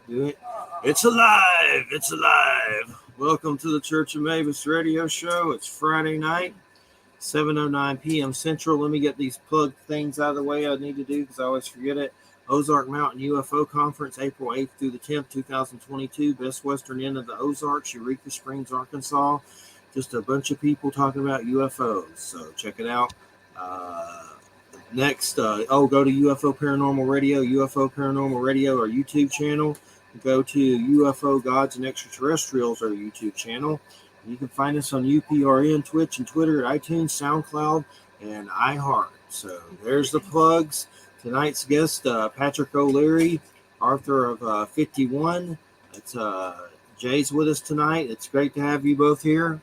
Do it. It's alive. It's alive. Welcome to the Church of Mabus radio show. It's Friday night, 7:09 p.m. Central. Let me get these plug things out of the way I need to do because I always forget it. Ozark Mountain UFO Conference, April 8th through the 10th, 2022. Best western end of the Ozarks, Eureka Springs, Arkansas. Just a bunch of people talking about UFOs. So check it out. Next, go to UFO Paranormal Radio, UFO Paranormal Radio, our YouTube channel. Go to UFO Gods and Extraterrestrials, our YouTube channel. You can find us on UPRN, Twitch, and Twitter, iTunes, SoundCloud, and iHeart. So there's the plugs. Tonight's guest, Patrick O'Leary, author of 51. It's Jay's with us tonight. It's great to have you both here.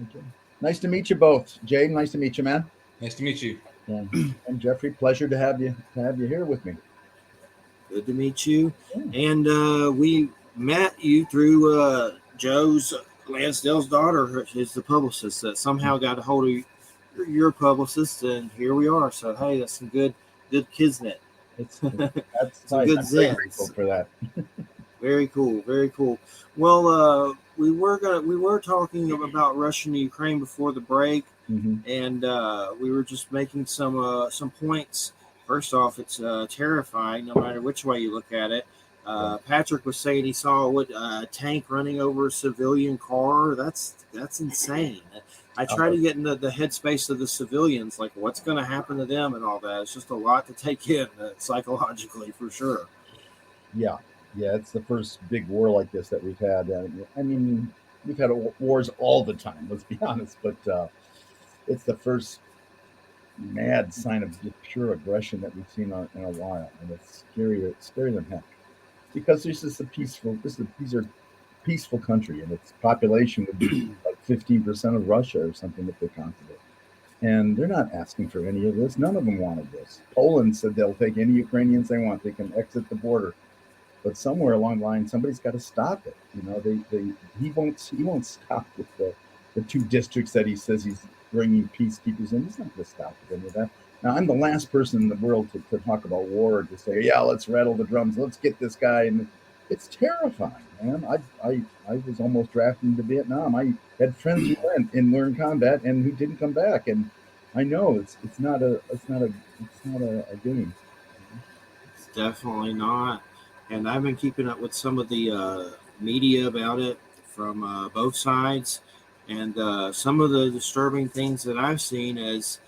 Okay. Nice to meet you both, Jay. Nice to meet you, man. Nice to meet you. Yeah. And Jeffrey, pleasure to have you here with me. Good to meet you. Yeah. And we met you through Joe's Lansdale's daughter, is the publicist that somehow got a hold of your publicist, and here we are. So hey, that's some good kismet. That's nice. Good I'm very grateful for that. Very cool, very cool. Well, we were talking about Russia and Ukraine before the break. Mm-hmm. And we were just making some points. First off, it's terrifying, no matter which way you look at it. Patrick was saying he saw a tank running over a civilian car. That's insane. I try to get into the headspace of the civilians, like what's going to happen to them and all that. It's just a lot to take in psychologically, for sure. Yeah, it's the first big war like this that we've had. I mean, we've had wars all the time, let's be honest, but it's the first mad sign of just pure aggression that we've seen in a while, and it's scarier than heck. Because these are peaceful country, and its population would be like 15% of Russia or something if they counted it. And they're not asking for any of this. None of them wanted this. Poland said they'll take any Ukrainians they want. They can exit the border. But somewhere along the line, somebody's got to stop it. You know, he won't stop with the two districts that he says he's bringing peacekeepers in. He's not going to stop with any of that. Now, I'm the last person in the world to talk about war or to say, yeah, let's rattle the drums. Let's get this guy. And it's terrifying, man. I was almost drafted into Vietnam. I had friends who went and learned combat and who didn't come back. And I know it's not a game. It's definitely not. And I've been keeping up with some of the media about it from both sides. And some of the disturbing things that I've seen is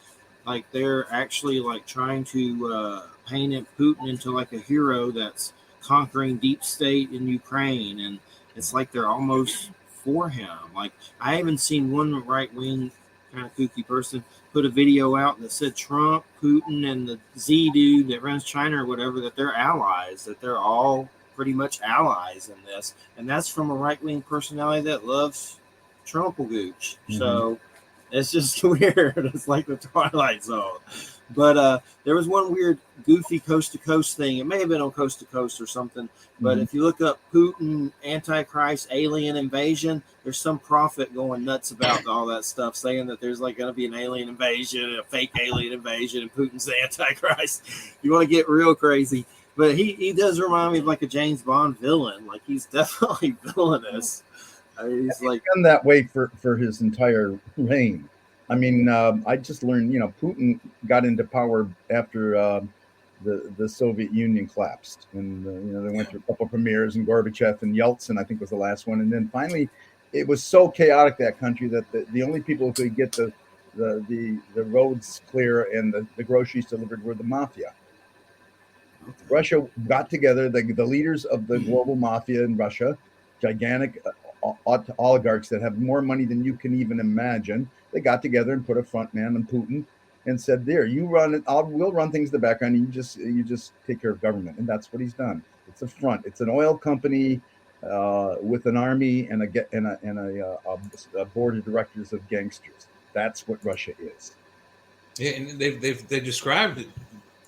like they're actually like trying to paint Putin into like a hero that's conquering deep state in Ukraine. And it's like they're almost for him. Like I haven't seen one right wing kind of kooky person put a video out that said Trump, Putin, and the Z dude that runs China or whatever, that they're allies, that they're all pretty much allies in this. And that's from a right wing personality that loves Trump gooch. Mm-hmm. So it's just weird. It's like the Twilight Zone. But there was one weird goofy coast to coast thing. It may have been on Coast to Coast or something. But mm-hmm. if you look up Putin, Antichrist, alien invasion, there's some prophet going nuts about all that stuff, saying that there's like going to be an alien invasion, a fake alien invasion, and Putin's the Antichrist. You want to get real crazy. But he does remind me of like a James Bond villain. Like he's definitely villainous. He's like done that way for his entire reign. I mean, I just learned, Putin got into power after the Soviet Union collapsed, and they went through a couple of premiers, and Gorbachev and Yeltsin, I think, was the last one, and then finally, it was so chaotic, that country, that the only people who could get the roads clear and the groceries delivered were the mafia. Russia got together, the leaders of the global mafia in Russia, gigantic oligarchs that have more money than you can even imagine. They got together and put a front man on Putin and said, "There, you run it. We'll run things in the background. And you just take care of government." And that's what he's done. It's a front. It's an oil company with an army and a board of directors of gangsters. That's what Russia is. Yeah, and they described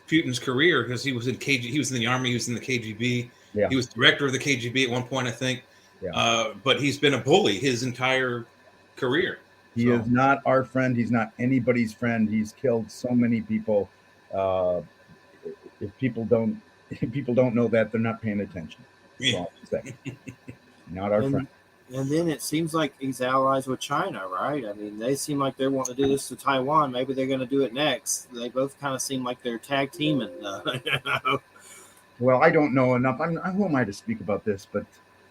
Putin's career because he was in he was in the army. He was in the KGB. Yeah. He was director of the KGB at one point, I think. Yeah. But he's been a bully his entire career. He is not our friend. He's not anybody's friend. He's killed so many people. If people don't know that, they're not paying attention. That's all I'm saying. Not our friend. And then it seems like he's allies with China, right? I mean, they seem like they're wanting to do this to Taiwan. Maybe they're going to do it next. They both kind of seem like they're tag teaming. Well, I don't know enough. Who am I to speak about this? But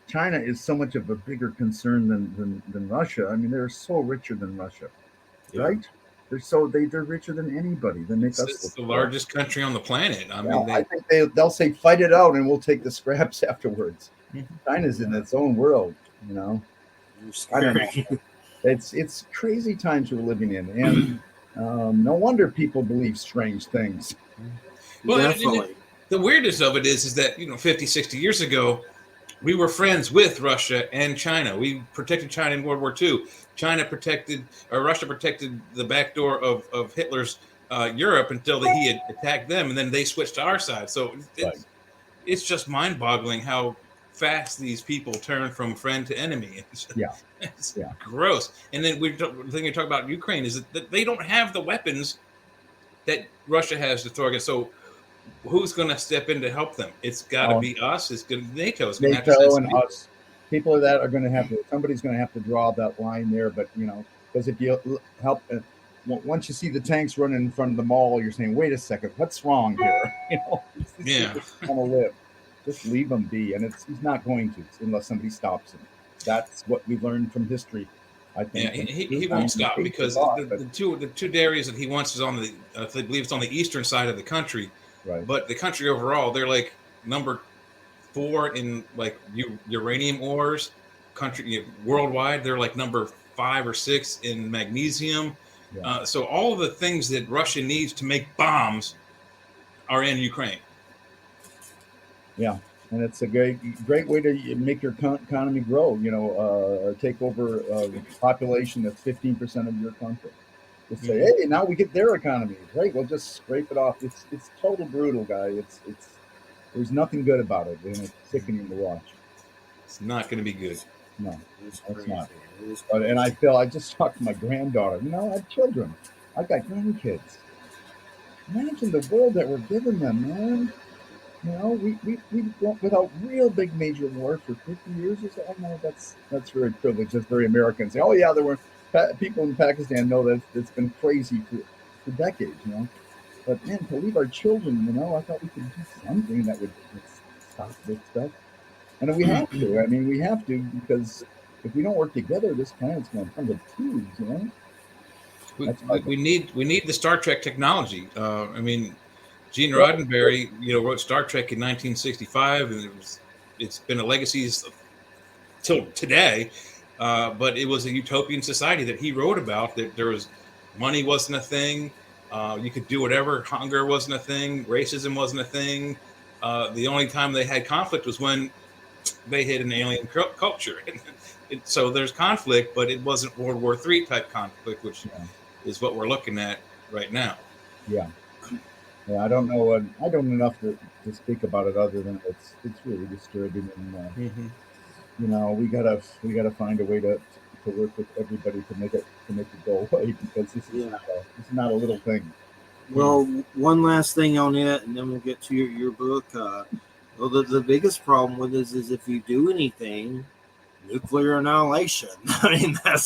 China is so much of a bigger concern than Russia. I mean, they're so richer than Russia, right? They're richer than anybody. They make us. It's the largest country on the planet. I mean, I think they'll say fight it out, and we'll take the scraps afterwards. China's in its own world, you know. I don't know. It's crazy times we're living in, and no wonder people believe strange things. Well, definitely. The weirdest of it is that 50, 60 years ago, we were friends with Russia and China. We protected China in World War II. Russia protected the back door of Hitler's Europe until he had attacked them, and then they switched to our side. So it's just mind-boggling how fast these people turn from friend to enemy. It's gross. And then the thing you talk about Ukraine is that they don't have the weapons that Russia has to target. So who's going to step in to help them? It's got to be us. It's going NATO. It's going to have to send and us. People that are going to have to. Somebody's going to have to draw that line there. But because if you help, once you see the tanks running in front of the mall, you're saying, "Wait a second, what's wrong here?" These want to live. Just leave him be, and he's not going to unless somebody stops him. That's what we learned from history. I think. Yeah, he won't stop because the two areas that he wants is on the I believe it's on the eastern side of the country. Right. But the country overall, they're like number 4 in like uranium ores. Worldwide, they're like number 5 or 6 in magnesium. Yeah. So all of the things that Russia needs to make bombs are in Ukraine. Yeah, and it's a great way to make your economy grow. Take over a population that's 15% of your country. Just say, hey, now we get their economy, right? We'll just scrape it off. It's total brutal, guy. It's there's nothing good about it, and it's sickening to watch. It's not going to be good. No, it's not. And I just talked to my granddaughter. I have children. I got grandkids. Imagine the world that we're giving them, man. We went without real big major war for 50 years or so. I know that's very privileged. That's very American. Say, oh yeah, there were people in Pakistan know that it's been crazy for decades, But man, to leave our children, I thought we could do something that would stop this stuff. And we have to. I mean, we have to, because if we don't work together, this planet's going to come to tubes, We need the Star Trek technology. Gene Roddenberry, wrote Star Trek in 1965, and it's been a legacy till today. But it was a utopian society that he wrote about. That there was money wasn't a thing. You could do whatever. Hunger wasn't a thing. Racism wasn't a thing. The only time they had conflict was when they hit an alien culture. So there's conflict, but it wasn't World War III type conflict, which is what we're looking at right now. Yeah. Yeah, I don't know. I don't know enough to speak about it other than it's really disturbing, and we gotta find a way to work with everybody to make it go away, because this is not a little thing. Well, one last thing on it, and then we'll get to your book. Well, the biggest problem with this is if you do anything, nuclear annihilation. I mean, that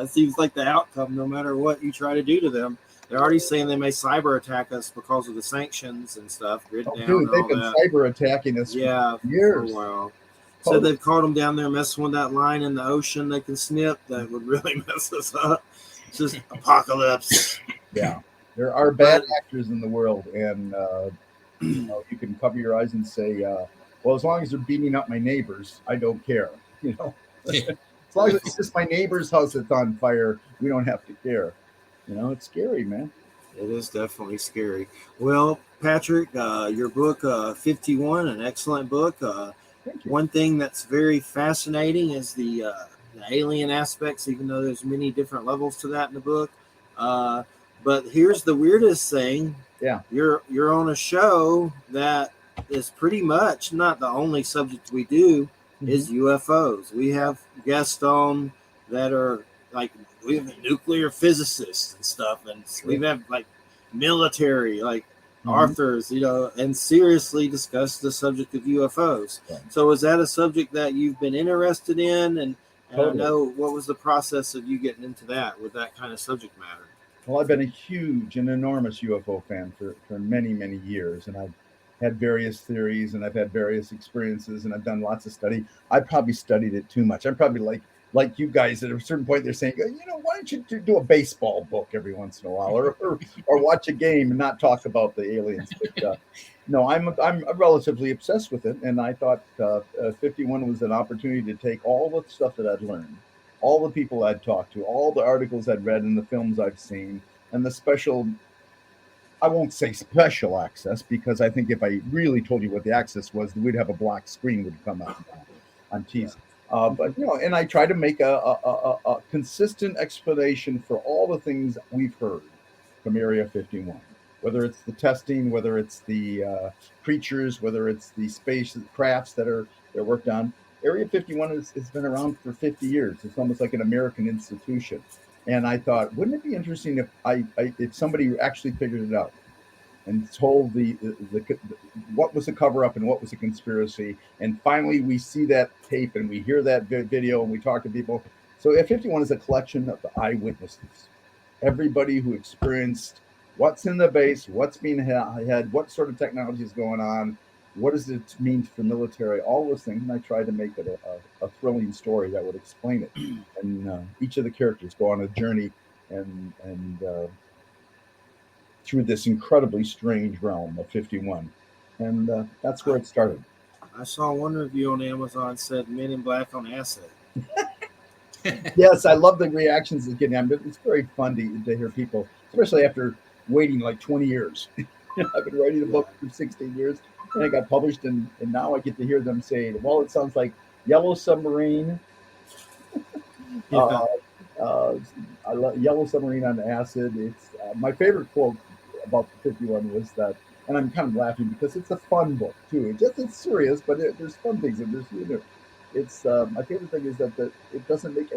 seems like the outcome, no matter what you try to do to them. They're already saying they may cyber attack us because of the sanctions and stuff. Dude, they've been cyber attacking us for years. For a while. So they've caught them down there messing with that line in the ocean they can snip that would really mess us up. It's just apocalypse. Yeah. There are bad actors in the world, and you can cover your eyes and say, well, as long as they're beating up my neighbors, I don't care. As long as it's just my neighbor's house that's on fire, we don't have to care. It's scary, man. It is definitely scary. Well, Patrick, your book, 51, an excellent book. One thing that's very fascinating is the alien aspects, even though there's many different levels to that in the book. But here's the weirdest thing. Yeah. You're on a show that is pretty much not the only subject we do is UFOs. We have guests on that are like, we have nuclear physicists and stuff, and we have like military, like authors, and seriously discuss the subject of UFOs. Right. So is that a subject that you've been interested in? And Totally. I know, what was the process of you getting into that with that kind of subject matter? Well, I've been a huge and enormous UFO fan for many, many years, and I've had various theories and I've had various experiences and I've done lots of study. I probably studied it too much. I'm probably like you guys at a certain point. They're saying, why don't you do a baseball book every once in a while, or watch a game and not talk about the aliens? But no, I'm relatively obsessed with it, and I thought 51 was an opportunity to take all the stuff that I'd learned, all the people I'd talked to, all the articles I'd read, and the films I've seen, and the special, I won't say special access, because I think if I really told you what the access was, we'd have a black screen would come up. I'm teasing. But and I try to make a consistent explanation for all the things we've heard from Area 51, whether it's the testing, whether it's the creatures, whether it's the space crafts they're worked on. Area 51 has been around for 50 years. It's almost like an American institution. And I thought, wouldn't it be interesting if somebody actually figured it out and told the what was a cover up and what was a conspiracy, and finally we see that tape and we hear that video and we talk to people. So F-51 is a collection of the eyewitnesses, everybody who experienced what's in the base, what's being had, what sort of technology is going on, what does it mean for military, all those things. And I tried to make it a thrilling story that would explain it. And each of the characters go on a journey and through this incredibly strange realm of 51. And that's where it started. I saw one review on Amazon said Men in Black on acid. Yes, I love the reactions it's getting. It's very fun to hear people, especially after waiting like 20 years. I've been writing the book for 16 years, and it got published, and now I get to hear them say, well, it sounds like Yellow Submarine. I love Yellow Submarine on acid. It's my favorite quote about the 51 was that, and I'm kind of laughing because it's a fun book too. It's serious, but there's fun things and there's humor. It's my favorite thing is that it doesn't make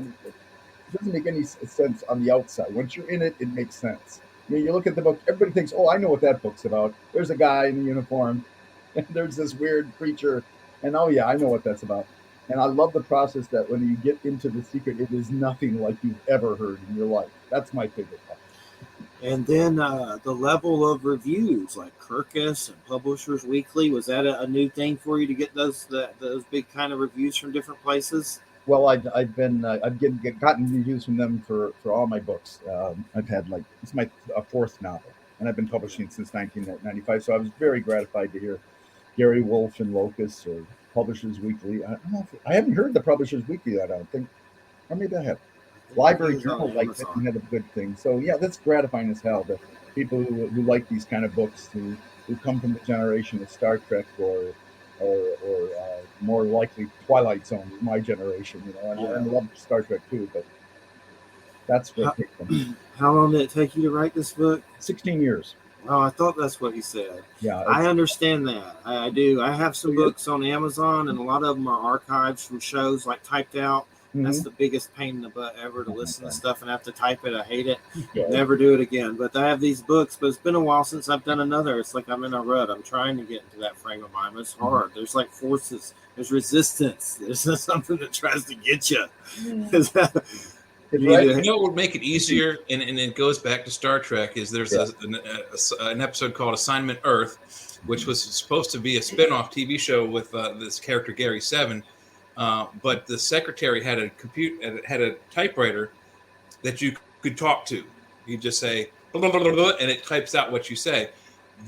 any sense on the outside. Once you're in it, it makes sense. You look at the book, everybody thinks, oh, I know what that book's about. There's a guy in a uniform, and there's this weird creature, and oh yeah, I know what that's about. And I love the process that when you get into the secret, it is nothing like you've ever heard in your life. That's my favorite part. And then the level of reviews, like Kirkus and Publishers Weekly, was that a new thing for you to get those big kind of reviews from different places? Well, I've gotten reviews from them for all my books. I've had it's my fourth novel, and I've been publishing since 1995. So I was very gratified to hear Gary Wolf and Locus or Publishers Weekly. I haven't heard the Publishers Weekly. I don't think, or maybe I have. Library Journal liked it and had a good thing. So yeah, that's gratifying as hell. That people who like these kind of books, who come from the generation of Star Trek or more likely Twilight Zone, my generation. I love Star Trek too, but that's what picked them. How long did it take you to write this book? 16 years. Oh, I thought that's what he said. Yeah, I understand that. I do. I have some books on Amazon, and a lot of them are archives from shows, like typed out. Mm-hmm. That's the biggest pain in the butt ever, to listen to stuff and have to type it. I hate it. Yeah. Never do it again. But I have these books, but it's been a while since I've done another. It's like I'm in a rut. I'm trying to get into that frame of mind, but it's hard. Mm-hmm. There's like forces. There's resistance. There's something that tries to get you. You know what would make it easier, and it goes back to Star Trek, is there's an episode called Assignment Earth, which was supposed to be a spin-off TV show with this character Gary Seven, but the secretary had a typewriter that you could talk to. You just say blah, blah, blah, blah, and it types out what you say.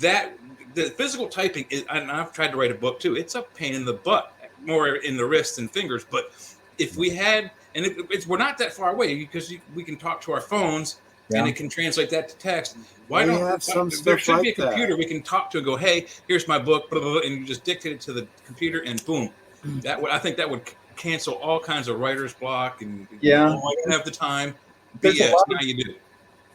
That the physical typing is, and I've tried to write a book too. It's a pain in the butt, more in the wrists and fingers. But if we had, and we're not that far away because we can talk to our phones and it can translate that to text. Why don't have some there should like be a computer we can talk to and go, hey, here's my book, blah, blah, blah, and you just dictate it to the computer and boom. I think that would cancel all kinds of writer's block and I don't have the time. BS, now you do.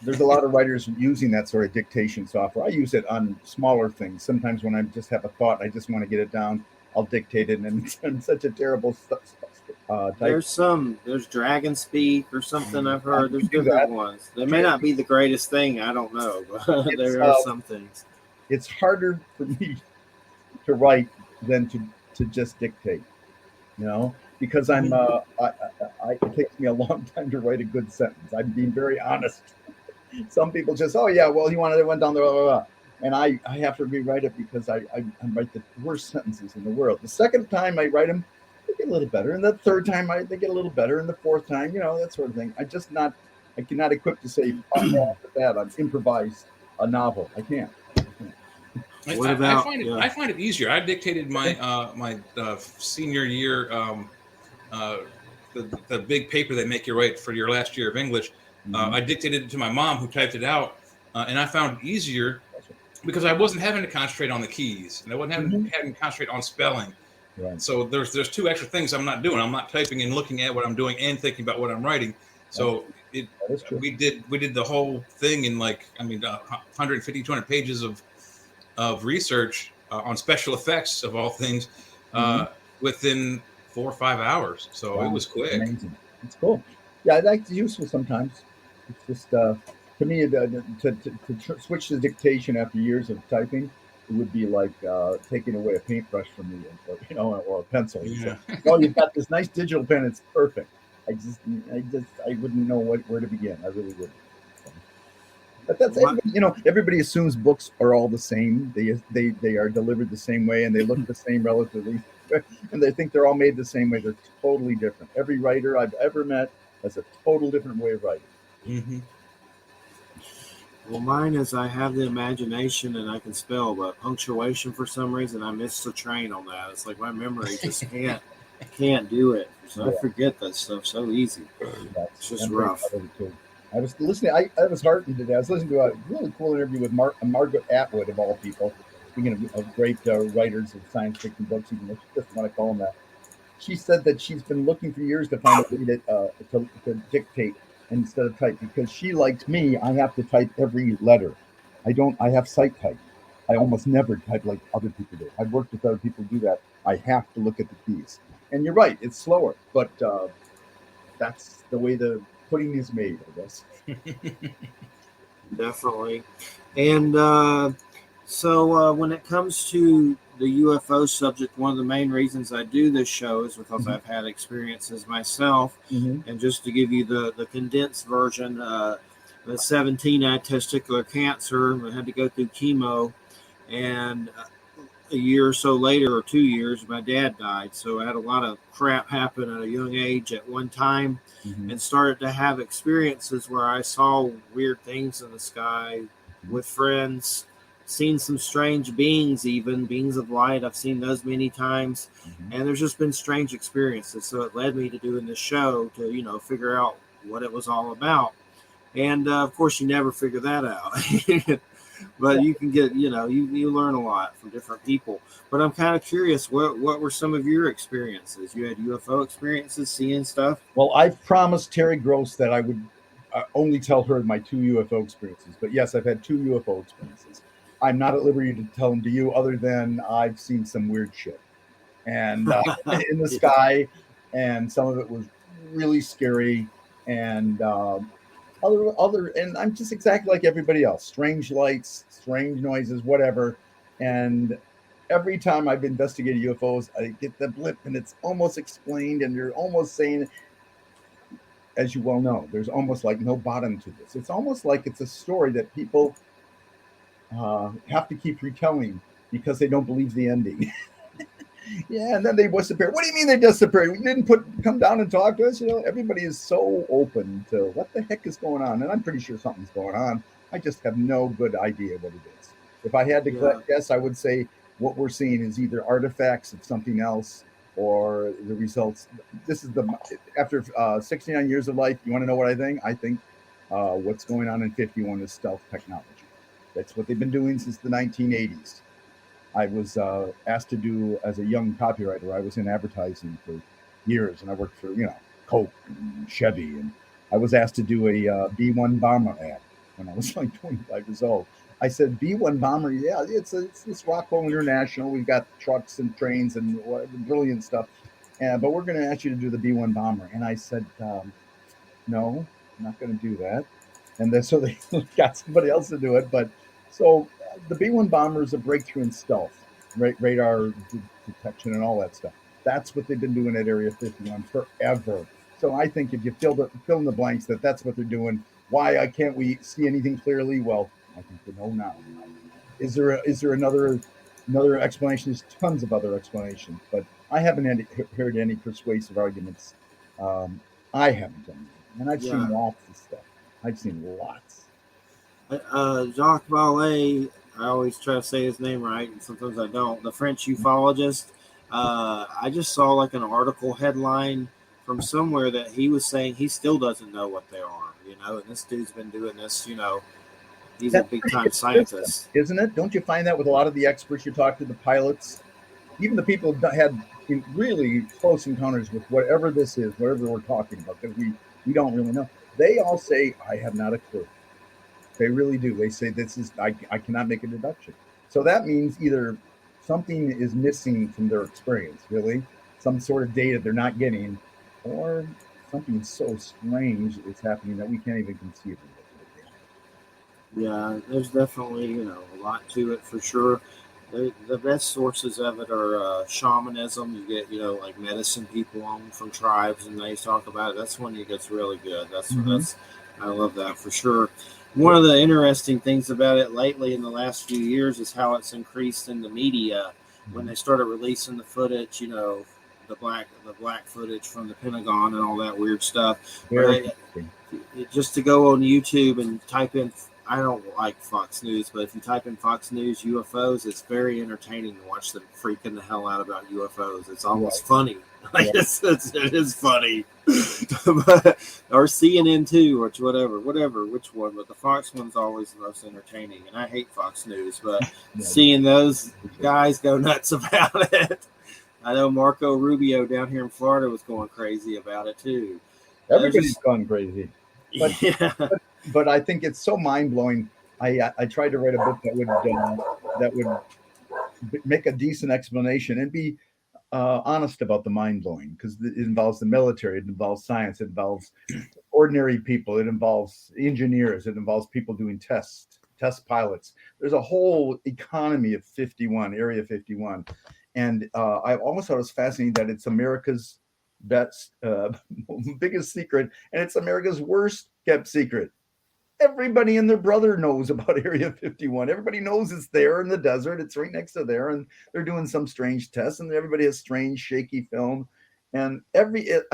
There's a lot of writers using that sort of dictation software. I use it on smaller things. Sometimes when I just have a thought, I just want to get it down, I'll dictate it, and it's such a terrible type. There's Dragon Speak or something I've heard. There's different ones. They may not be the greatest thing. I don't know, but there are some things. it's harder for me to write than to just dictate, because it takes me a long time to write a good sentence. I'm being very honest. Some people just, oh yeah, well, went down the blah, blah, blah. And I have to rewrite it because I write the worst sentences in the world. The second time I write them, they get a little better, and the third time they get a little better, and the fourth time, that sort of thing. I cannot equip to say off the bat I've improvised a novel. I can't. What about? I find it easier. I dictated my senior year the big paper they make you write for your last year of English. I dictated it to my mom, who typed it out, and I found it easier because I wasn't having to concentrate on the keys, and I wasn't having to concentrate on spelling. Right. So there's two extra things I'm not doing. I'm not typing and looking at what I'm doing and thinking about what I'm writing. So we did the whole thing in 150, 200 pages of research on special effects of all things within 4 or 5 hours. So it was quick. Amazing. It's cool. Yeah, it's useful sometimes. It's just to me to switch to dictation after years of typing, it would be like taking away a paintbrush from me, or a pencil. Yeah. Oh, you've got this nice digital pen. It's perfect. I wouldn't know where to begin. I really wouldn't. But that's everybody assumes books are all the same. They are delivered the same way, and they look the same relatively, and they think they're all made the same way. They're totally different. Every writer I've ever met has a total different way of writing. Mm-hmm. Well, mine is I have the imagination and I can spell, but punctuation for some reason I missed the train on that. It's like my memory just can't do it. So I forget that stuff so easy. It's just rough. I was listening. I was heartened today. I was listening to a really cool interview with Margaret Atwood, of all people. Speaking of great writers of science fiction books, even if you just want to call them that. She said that she's been looking for years to find a way to dictate instead of type, because she, like me, I have to type every letter. I have sight type. I almost never type like other people do. I've worked with other people who do that. I have to look at the keys. And you're right, it's slower, but that's the way the pudding is made, I guess. Definitely. And so when it comes to the UFO subject, one of the main reasons I do this show is because I've had experiences myself. And just to give you the condensed version, at 17, I had testicular cancer. I had to go through chemo. And a year or so later, or 2 years, my dad died. So I had a lot of crap happen at a young age at one time, and started to have experiences where I saw weird things in the sky with friends, seen some strange beings, even beings of light. I've seen those many times, and there's just been strange experiences. So it led me to doing this show to, figure out what it was all about. And of course, you never figure that out. But you can get, you learn a lot from different people. But I'm kind of curious, what were some of your experiences? You had UFO experiences, seeing stuff? Well, I've promised Terry Gross that I would only tell her my 2 UFO experiences. But yes, I've had 2 UFO experiences. I'm not at liberty to tell them to you, other than I've seen some weird shit and in the sky, and some of it was really scary, and and I'm just exactly like everybody else. Strange lights, strange noises, whatever. And every time I've investigated UFOs, I get the blip, and it's almost explained, and you're almost saying, as you well know, there's almost like no bottom to this. It's almost like it's a story that people have to keep retelling because they don't believe the ending. Yeah, and then they disappear. What do you mean they disappeared? We didn't come down and talk to us. Everybody is so open to what the heck is going on, and I'm pretty sure something's going on. I just have no good idea what it is. If I had to guess, I would say what we're seeing is either artifacts of something else or the results. This is after 69 years of life. You want to know what I think? I think what's going on in 51 is stealth technology. That's what they've been doing since the 1980s. I was asked to do, as a young copywriter, I was in advertising for years, and I worked for, Coke and Chevy, and I was asked to do a B-1 bomber ad when I was like 25 years old. I said, B-1 bomber, yeah, it's this Rockwell International. We've got trucks and trains and brilliant stuff, but we're going to ask you to do the B-1 bomber. And I said, no, I'm not going to do that. And then so they got somebody else to do it, but so The B-1 bomber is a breakthrough in stealth, radar detection, and all that stuff. That's what they've been doing at Area 51 forever. So I think if you fill in the blanks that's what they're doing. Why can't we see anything clearly? Well, I think we know now. Is there another explanation? There's tons of other explanations, but I haven't heard any persuasive arguments. I haven't done that. And I've seen lots of stuff. I've seen lots. Jacques Vallée, I always try to say his name right, and sometimes I don't. The French ufologist. I just saw like an article headline from somewhere that he was saying he still doesn't know what they are, and this dude's been doing this, he's a big time scientist. Isn't it? Don't you find that with a lot of the experts you talk to, the pilots, even the people who had really close encounters with whatever this is, whatever we're talking about, because we don't really know. They all say, I have not a clue. They really do. They say I cannot make a deduction. So that means either something is missing from their experience, really, some sort of data they're not getting, or something so strange is happening that we can't even conceive of it. Yeah, there's definitely, a lot to it for sure. The best sources of it are shamanism. You get, like medicine people on from tribes, and they talk about it. That's when it gets really good. I love that for sure. One of the interesting things about it lately in the last few years is how it's increased in the media when they started releasing the footage, the black footage from the Pentagon and all that weird stuff. Just to go on YouTube and type in, I don't like Fox News, but if you type in Fox News UFOs, it's very entertaining to watch them freaking the hell out about UFOs. It's almost funny. It is funny. Or CNN too, or which one, but the Fox one's always the most entertaining, and I hate Fox News, but seeing those guys go nuts about it. I know Marco Rubio down here in Florida was going crazy about it too. Everybody's gone crazy. But I think it's so mind-blowing. I tried to write a book that would make a decent explanation and be honest about the mind-blowing, because it involves the military, it involves science, it involves ordinary people, it involves engineers, it involves people doing test pilots. There's a whole economy of Area 51. And I almost thought it was fascinating that it's America's biggest secret, and it's America's worst kept secret. Everybody and their brother knows about Area 51. Everybody knows it's there in the desert. It's right next to there, and they're doing some strange tests, and everybody has strange, shaky film. And I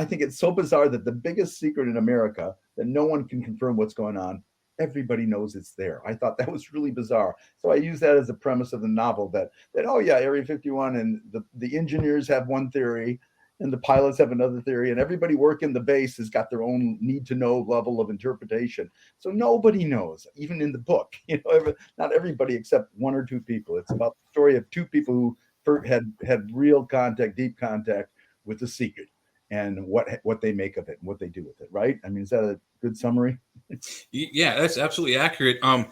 think it's so bizarre that the biggest secret in America that no one can confirm what's going on, everybody knows it's there. I thought that was really bizarre. So I use that as a premise of the novel that Area 51 and the engineers have one theory, and the pilots have another theory, and everybody working the base has got their own need to know level of interpretation. So nobody knows, even in the book, not everybody except one or two people. It's about the story of two people who had real contact, deep contact with the secret, and what they make of it and what they do with it. Right? I mean, is that a good summary? Yeah, that's absolutely accurate. I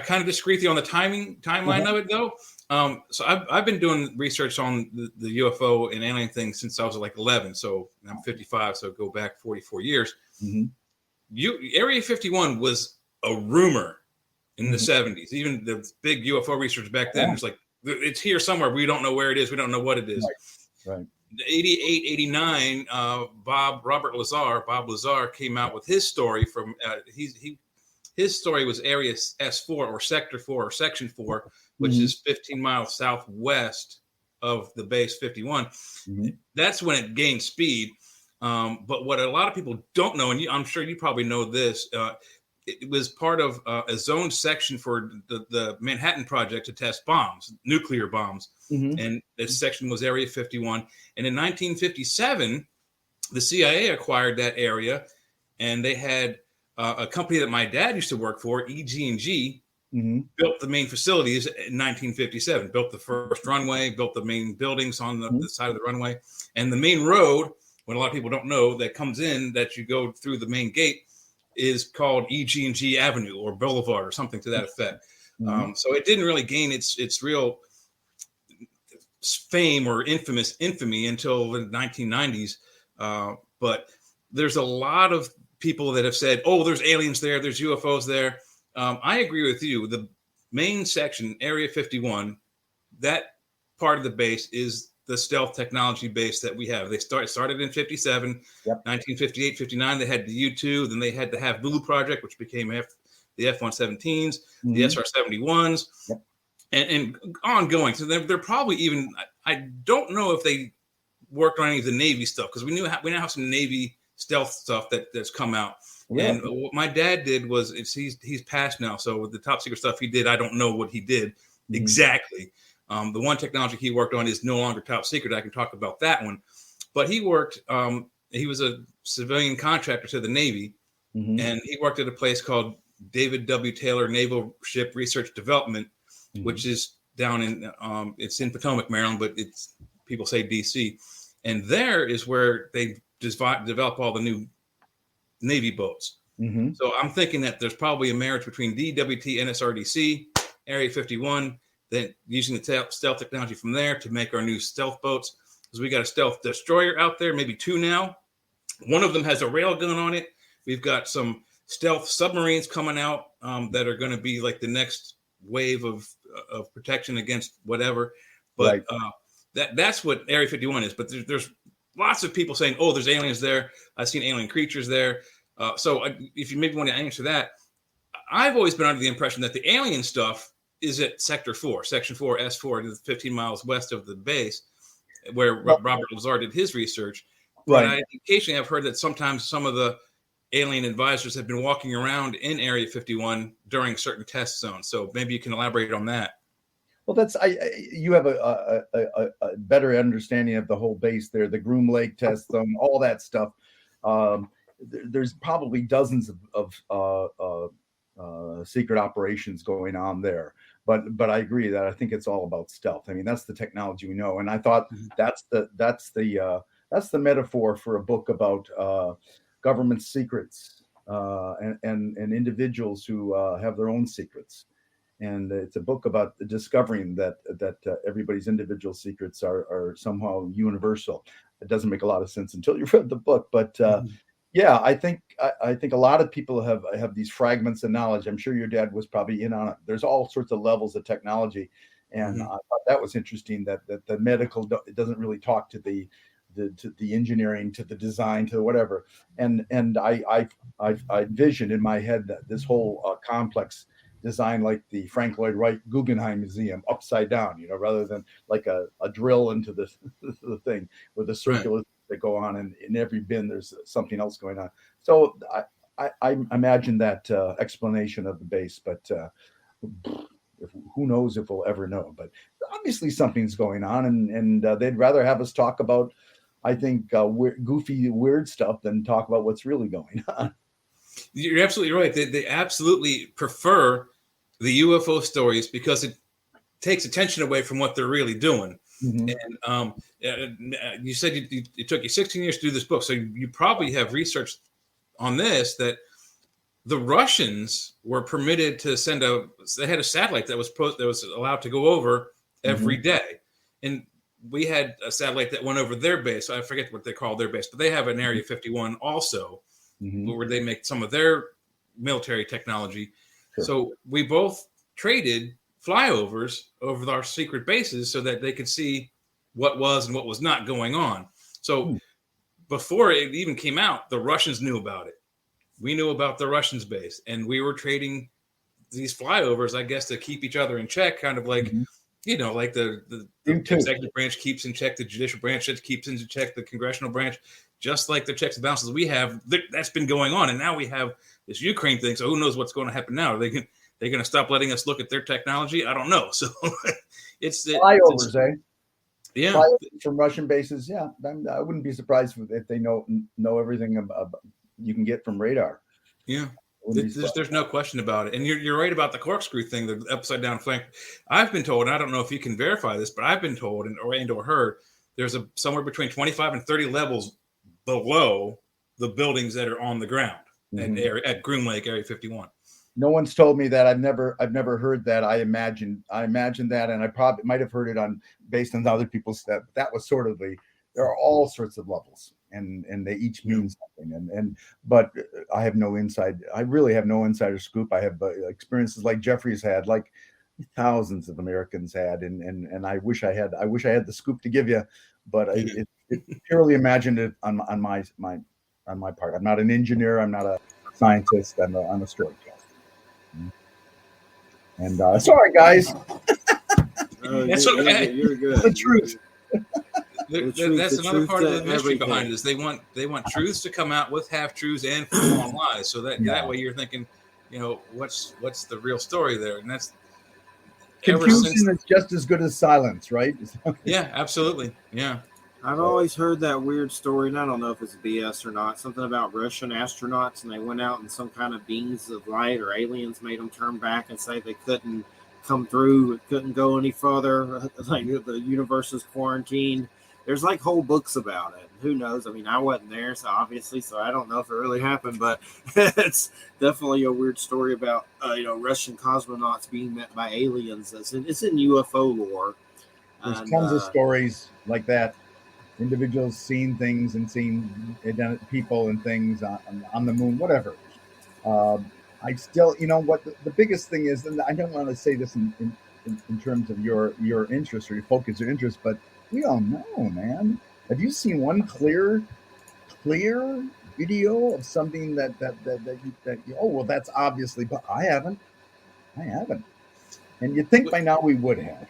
kind of disagree with you on the timeline of it, though. So I've been doing research on the UFO and alien thing since I was like 11. So I'm 55, so go back 44 years. Mm-hmm. Area 51 was a rumor in the 70s. Even the big UFO research back then was like, it's here somewhere. We don't know where it is. We don't know what it is. Right. 88, 89, Bob Lazar came out with his story from his story was Area S4 or Sector 4 or Section 4, which is 15 miles southwest of the base 51. Mm-hmm. That's when it gained speed. But what a lot of people don't know, and I'm sure you probably know this, it was part of a zone section for the Manhattan Project to test bombs, nuclear bombs. Mm-hmm. And this section was Area 51. And in 1957, the CIA acquired that area, and they had a company that my dad used to work for, EG&G, built the main facilities in 1957, built the first runway, built the main buildings on the side of the runway. And the main road, what a lot of people don't know, that comes in, that you go through the main gate, is called EG&G Avenue or Boulevard or something to that effect. Mm-hmm. So it didn't really gain its real fame or infamy until the 1990s. But there's a lot of people that have said, oh, there's aliens there, there's UFOs there. I agree with you. main section, Area 51, that part of the base is the stealth technology base that we have. They started in 57, 1958, 59. They had the U-2, then they had the Have Blue project, which became the F-117s, the SR-71s, and ongoing. So they're probably even, I don't know if they worked on any of the Navy stuff, because we now have some Navy stealth stuff that's come out. And what my dad did was, he's passed now, so with the top secret stuff he did, I don't know what he did exactly. The one technology he worked on is no longer top secret. I can talk about that one. But he worked, he was a civilian contractor to the Navy, and he worked at a place called David W. Taylor Naval Ship Research Development, which is down in, it's in Potomac, Maryland, but people say DC. And there is where they develop all the new Navy boats. So I'm thinking that there's probably a marriage between DWT, NSRDC, Area 51, then using the stealth technology from there to make our new stealth boats. Because we got a stealth destroyer out there, maybe two now. One of them has a railgun on it. We've got some stealth submarines coming out that are going to be like the next wave of protection against whatever. But that's what Area 51 is. But there's lots of people saying, oh, there's aliens there. I've seen alien creatures there. So if you maybe want to answer that, I've always been under the impression that the alien stuff is at Sector 4, Section 4, S4, 15 miles west of the base, where Robert Lazar did his research. But I occasionally have heard that sometimes some of the alien advisors have been walking around in Area 51 during certain test zones. So maybe you can elaborate on that. Well, you have a better understanding of the whole base there, the Groom Lake test zone, all that stuff. There's probably dozens of secret operations going on there. But I agree that I think it's all about stealth. I mean, that's the technology we know. And I thought that's the metaphor for a book about government secrets and individuals who have their own secrets. And it's a book about discovering that everybody's individual secrets are somehow universal. It doesn't make a lot of sense until you've read the book, but yeah, I think a lot of people have these fragments of knowledge. I'm sure your dad was probably in on it. There's all sorts of levels of technology, and I thought that was interesting that the medical it doesn't really talk to the engineering, to the design, to whatever. And I envisioned in my head that this whole complex designed like the Frank Lloyd Wright Guggenheim Museum, upside down, rather than like a drill into the thing with the circular that go on, and in every bin there's something else going on. So I imagine that explanation of the base, but who knows if we'll ever know. But obviously something's going on, and they'd rather have us talk about, I think, goofy, weird stuff than talk about what's really going on. You're absolutely right. They absolutely prefer the UFO stories because it takes attention away from what they're really doing. And you said it took you 16 years to do this book, so you probably have researched on this that the Russians were permitted to send they had a satellite that was allowed to go over every day, and we had a satellite that went over their base. I forget what they call their base, but they have an Area 51 also, where they make some of their military technology. Sure. So we both traded flyovers over our secret bases so that they could see what was and what was not going on. So before it even came out, the Russians knew about it. We knew about the Russians' base, and we were trading these flyovers, I guess, to keep each other in check, kind of like, like the executive branch keeps in check the judicial branch, keeps in check the congressional branch, just like the checks and balances we have. That's been going on, and now we have this Ukraine thing. So who knows what's going to happen now? They're going to stop letting us look at their technology? I don't know. So it's flyovers, eh? Yeah, flyovers from Russian bases. Yeah, I wouldn't be surprised if they know everything about you can get from radar. Yeah, there's no question about it. And you're right about the corkscrew thing, the upside down flank. I've been told, and I don't know if you can verify this, but I've been told or heard there's somewhere between 25 and 30 levels below the buildings that are on the ground at Groom Lake, Area 51. No one's told me that. I've never heard that. I imagine that, and I probably might have heard it based on other people's stuff. That was sort of there are all sorts of levels, and they each mean something. But I have no inside. I really have no insider scoop. I have experiences like Jeffrey's had, like thousands of Americans had, and I wish I had the scoop to give you, but it purely imaginative on my part. I'm not an engineer. I'm not a scientist. I'm a storyteller. And sorry, guys. That's okay. You're good. The truth. That's another part of the mystery behind it is they want truths to come out with half truths and full on lies. So that way you're thinking, what's the real story there? And that's confusion is just as good as silence, right? Yeah, absolutely. Yeah. I've always heard that weird story, and I don't know if it's BS or not. Something about Russian astronauts, and they went out and some kind of beings of light or aliens made them turn back and say they couldn't come through, couldn't go any further. Like the universe is quarantined. There's like whole books about it. Who knows? I mean, I wasn't there, so obviously, so I don't know if it really happened, but it's definitely a weird story about Russian cosmonauts being met by aliens. It's in UFO lore. There's tons of stories like that. Individuals seeing things and seeing people and things on the moon, whatever. I still, what the biggest thing is, and I don't want to say this in terms of your interest or your focus or interest, but we don't know, man. Have you seen one clear video of something that oh, well, that's obviously, but I haven't. And you'd think by now we would have.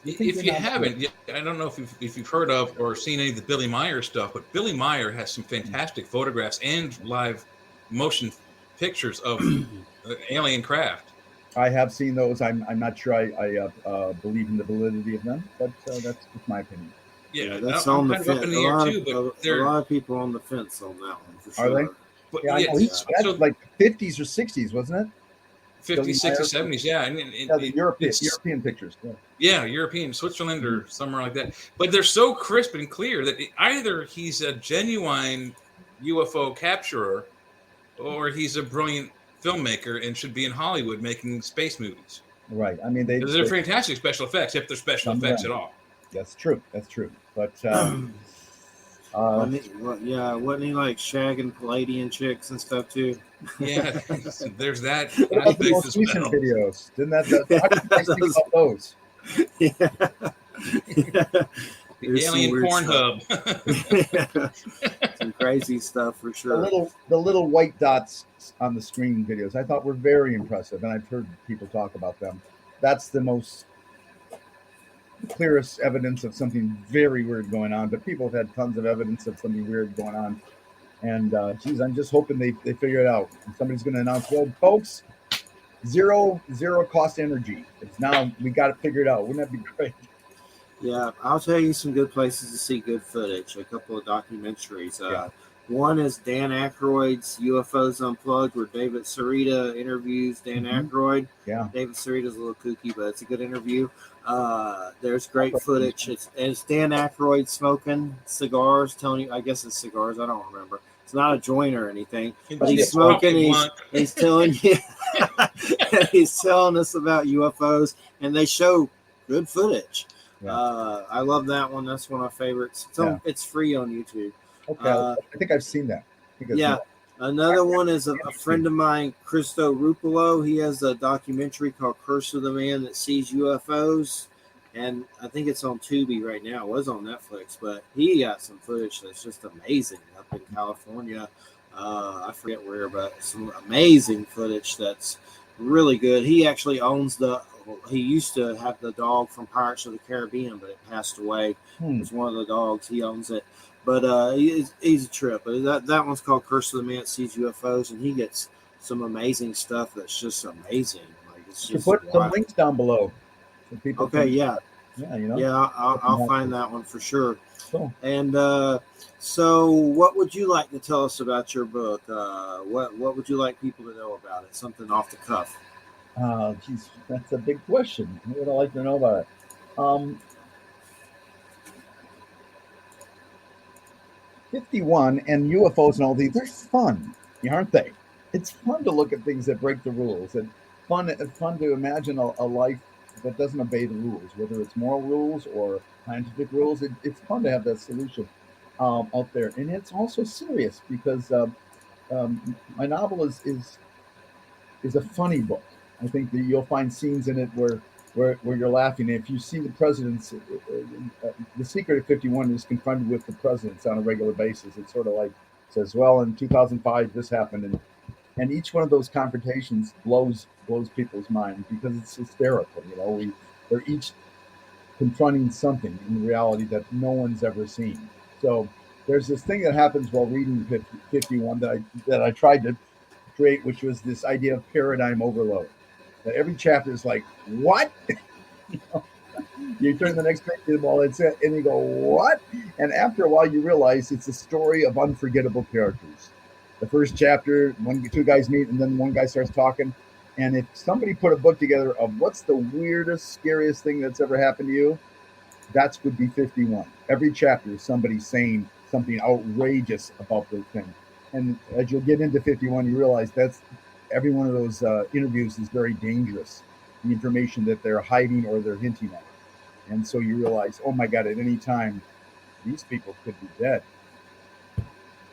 If you haven't, I don't know if you've heard of or seen any of the Billy Meyer stuff, but Billy Meyer has some fantastic photographs and live motion pictures of alien craft. I have seen those. I'm not sure I believe in the validity of them, but that's just my opinion. Yeah, that's on the fence. A lot of people on the fence on that one for sure. Are they? But yeah, that's like 50s or 60s, wasn't it? 50s, 60s, 70s, yeah. And the European pictures. Yeah, European, Switzerland or somewhere like that. But they're so crisp and clear that either he's a genuine UFO capturer or he's a brilliant filmmaker and should be in Hollywood making space movies. Right. I mean, they're fantastic special effects, if they're special effects at all. That's true. But wasn't he like shagging Palladian chicks and stuff too? Yeah, there's that. What about the most recent videos? Didn't that those? The alien Pornhub. Some crazy stuff for sure. The little white dots on the screen videos I thought were very impressive, and I've heard people talk about them. That's the most clearest evidence of something very weird going on, but people have had tons of evidence of something weird going on. And I'm just hoping they figure it out. Somebody's going to announce, well, folks, zero cost energy. It's now, we got it figured out. Wouldn't that be great? Yeah, I'll tell you some good places to see good footage. A couple of documentaries. One is Dan Aykroyd's UFOs Unplugged, where David Sarita interviews Dan Aykroyd. Yeah, David Sarita's a little kooky, but it's a good interview. There's great footage. It's Dan Aykroyd smoking cigars. I guess it's cigars. I don't remember. It's not a joint or anything, but he's smoking. He's telling you, he's telling us about UFOs, and they show good footage. Yeah. I love that one. That's one of my favorites. It's free on YouTube. Okay, I think I've seen that. Another one is a friend of mine, Christo Rupolo. He has a documentary called Curse of the Man That Sees UFOs, and I think it's on Tubi right now. It was on Netflix, but he got some footage that's just amazing up in California. I forget where, but some amazing footage that's really good. He actually owns he used to have the dog from Pirates of the Caribbean, but it passed away. It was one of the dogs. He owns it. But he's a trip. That one's called Curse of the Man That Sees UFOs, and he gets some amazing stuff that's just amazing. Like it's just put some links down below. So people I'll find that one for sure. Cool. And so, what would you like to tell us about your book? What would you like people to know about it? Something off the cuff. Geez, that's a big question. What would I like to know about it? 51 and UFOs and all these, they're fun, aren't they? It's fun to look at things that break the rules, and fun to imagine a life that doesn't obey the rules, whether it's moral rules or scientific rules. It's fun to have that solution out there, and it's also serious because my novel is a funny book. I think that you'll find scenes in it where you're laughing. If you see the presidents, the secret of 51 is confronted with the presidents on a regular basis. It's sort of like says, well, in 2005 this happened, and each one of those confrontations blows people's mind because it's hysterical. They're each confronting something in reality that no one's ever seen. So there's this thing that happens while reading 51 that I tried to create, which was this idea of paradigm overload. That every chapter is like, what? You turn the next page and all that's it, and you go, what? And after a while, you realize it's a story of unforgettable characters. The first chapter, two guys meet, and then one guy starts talking. And if somebody put a book together of what's the weirdest, scariest thing that's ever happened to you, that would be 51. Every chapter is somebody saying something outrageous about the thing. And as you'll get into 51, you realize that's every one of those interviews is very dangerous. The information that they're hiding or they're hinting at. And so you realize, oh my God, at any time, these people could be dead.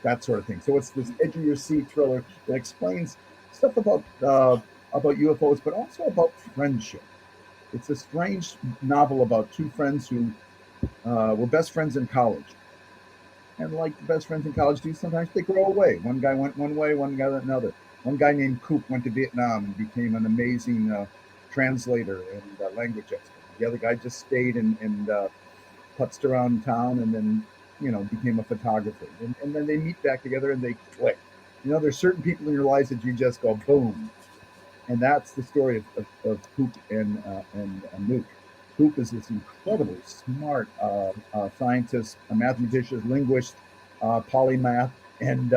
That sort of thing. So it's this edge of your seat thriller that explains stuff about UFOs, but also about friendship. It's a strange novel about two friends who were best friends in college. And like the best friends in college do, sometimes they grow away. One guy went one way, one guy went another. One guy named Coop went to Vietnam and became an amazing translator and language expert. The other guy just stayed and putzed around town and then, became a photographer. And then they meet back together and they click. There's certain people in your lives that you just go boom. And that's the story of Coop and Nuke. Coop is this incredibly smart scientist, a mathematician, linguist, polymath, and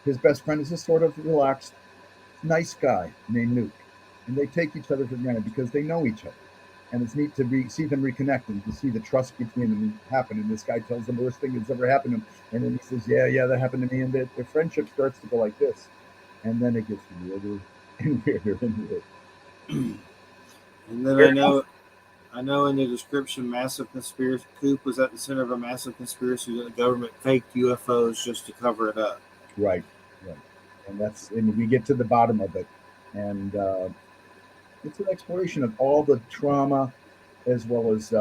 his best friend is a sort of relaxed, nice guy named Nuke. And they take each other for granted because they know each other. And it's neat to see them reconnect and to see the trust between them happen. And this guy tells them the worst thing that's ever happened to him. And then he says, yeah, that happened to me. And their friendship starts to go like this. And then it gets weirder and weirder and weirder. And then I know in the description, massive conspiracy. Coop was at the center of a massive conspiracy that the government faked UFOs just to cover it up. Right. And we get to the bottom of it. And it's an exploration of all the trauma as well as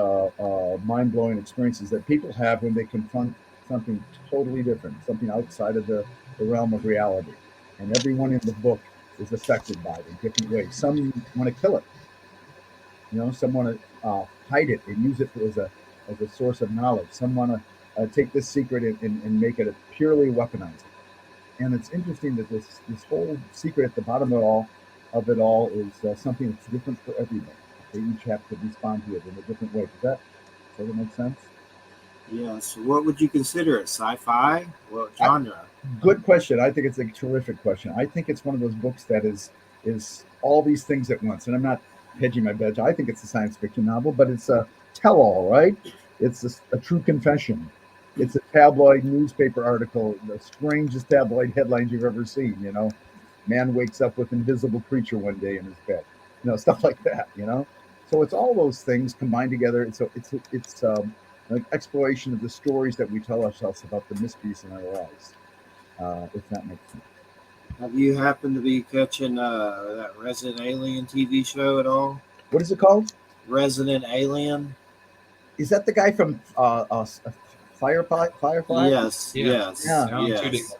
mind-blowing experiences that people have when they confront something totally different, something outside of the realm of reality. And everyone in the book is affected by it in different ways. Some want to kill it. Some want to hide it and use it as a source of knowledge. Some want to take this secret and make it a purely weaponized. And it's interesting that this whole secret at the bottom of it all is something that's different for everybody. They each have to respond to it in a different way. Does that sort of make sense? Yeah. So what would you consider it? Sci-fi? What genre? Good question. I think it's a terrific question. I think it's one of those books that is all these things at once. And I'm not hedging my bets. I think it's a science fiction novel, but it's a tell-all, right? It's a true confession. It's a tabloid newspaper article, the strangest tabloid headlines you've ever seen. Man wakes up with invisible creature one day in his bed. Stuff like that. So it's all those things combined together. So it's an exploration of the stories that we tell ourselves about the mysteries in our lives. If that makes sense. Have you happened to be catching that Resident Alien TV show at all? What is it called? Resident Alien. Is that the guy from Firefly? Yes. It's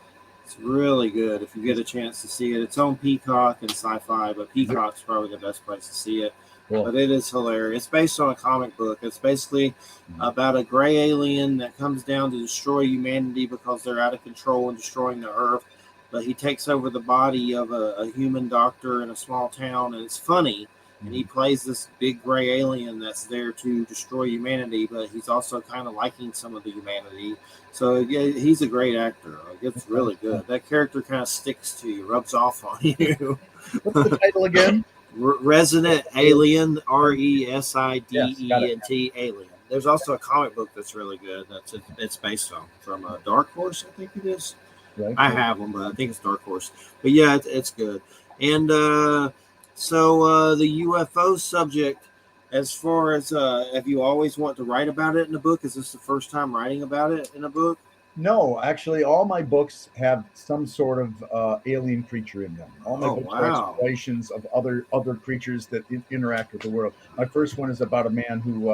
really good if you get a chance to see it. It's on Peacock and Sci-Fi, but Peacock's probably the best place to see it. Cool. But it is hilarious. It's based on a comic book. It's basically about a gray alien that comes down to destroy humanity because they're out of control and destroying the Earth. But he takes over the body of a human doctor in a small town, and it's funny. And he plays this big gray alien that's there to destroy humanity, but he's also kind of liking some of the humanity. So yeah, he's a great actor. It's really good. That character kind of sticks to you, rubs off on you. What's the title again? Resident Alien, RESIDENT Alien. There's also a comic book that's really good. It's based on from Dark Horse, I think it is. Right. I have one, but I think it's Dark Horse. But yeah, it's good. And so the UFO subject, as far as have you always want to write about it in a book? Is this the first time writing about it in a book? No, actually, all my books have some sort of alien creature in them. All my books are Wow. explorations of other creatures that interact with the world. My first one is about a man who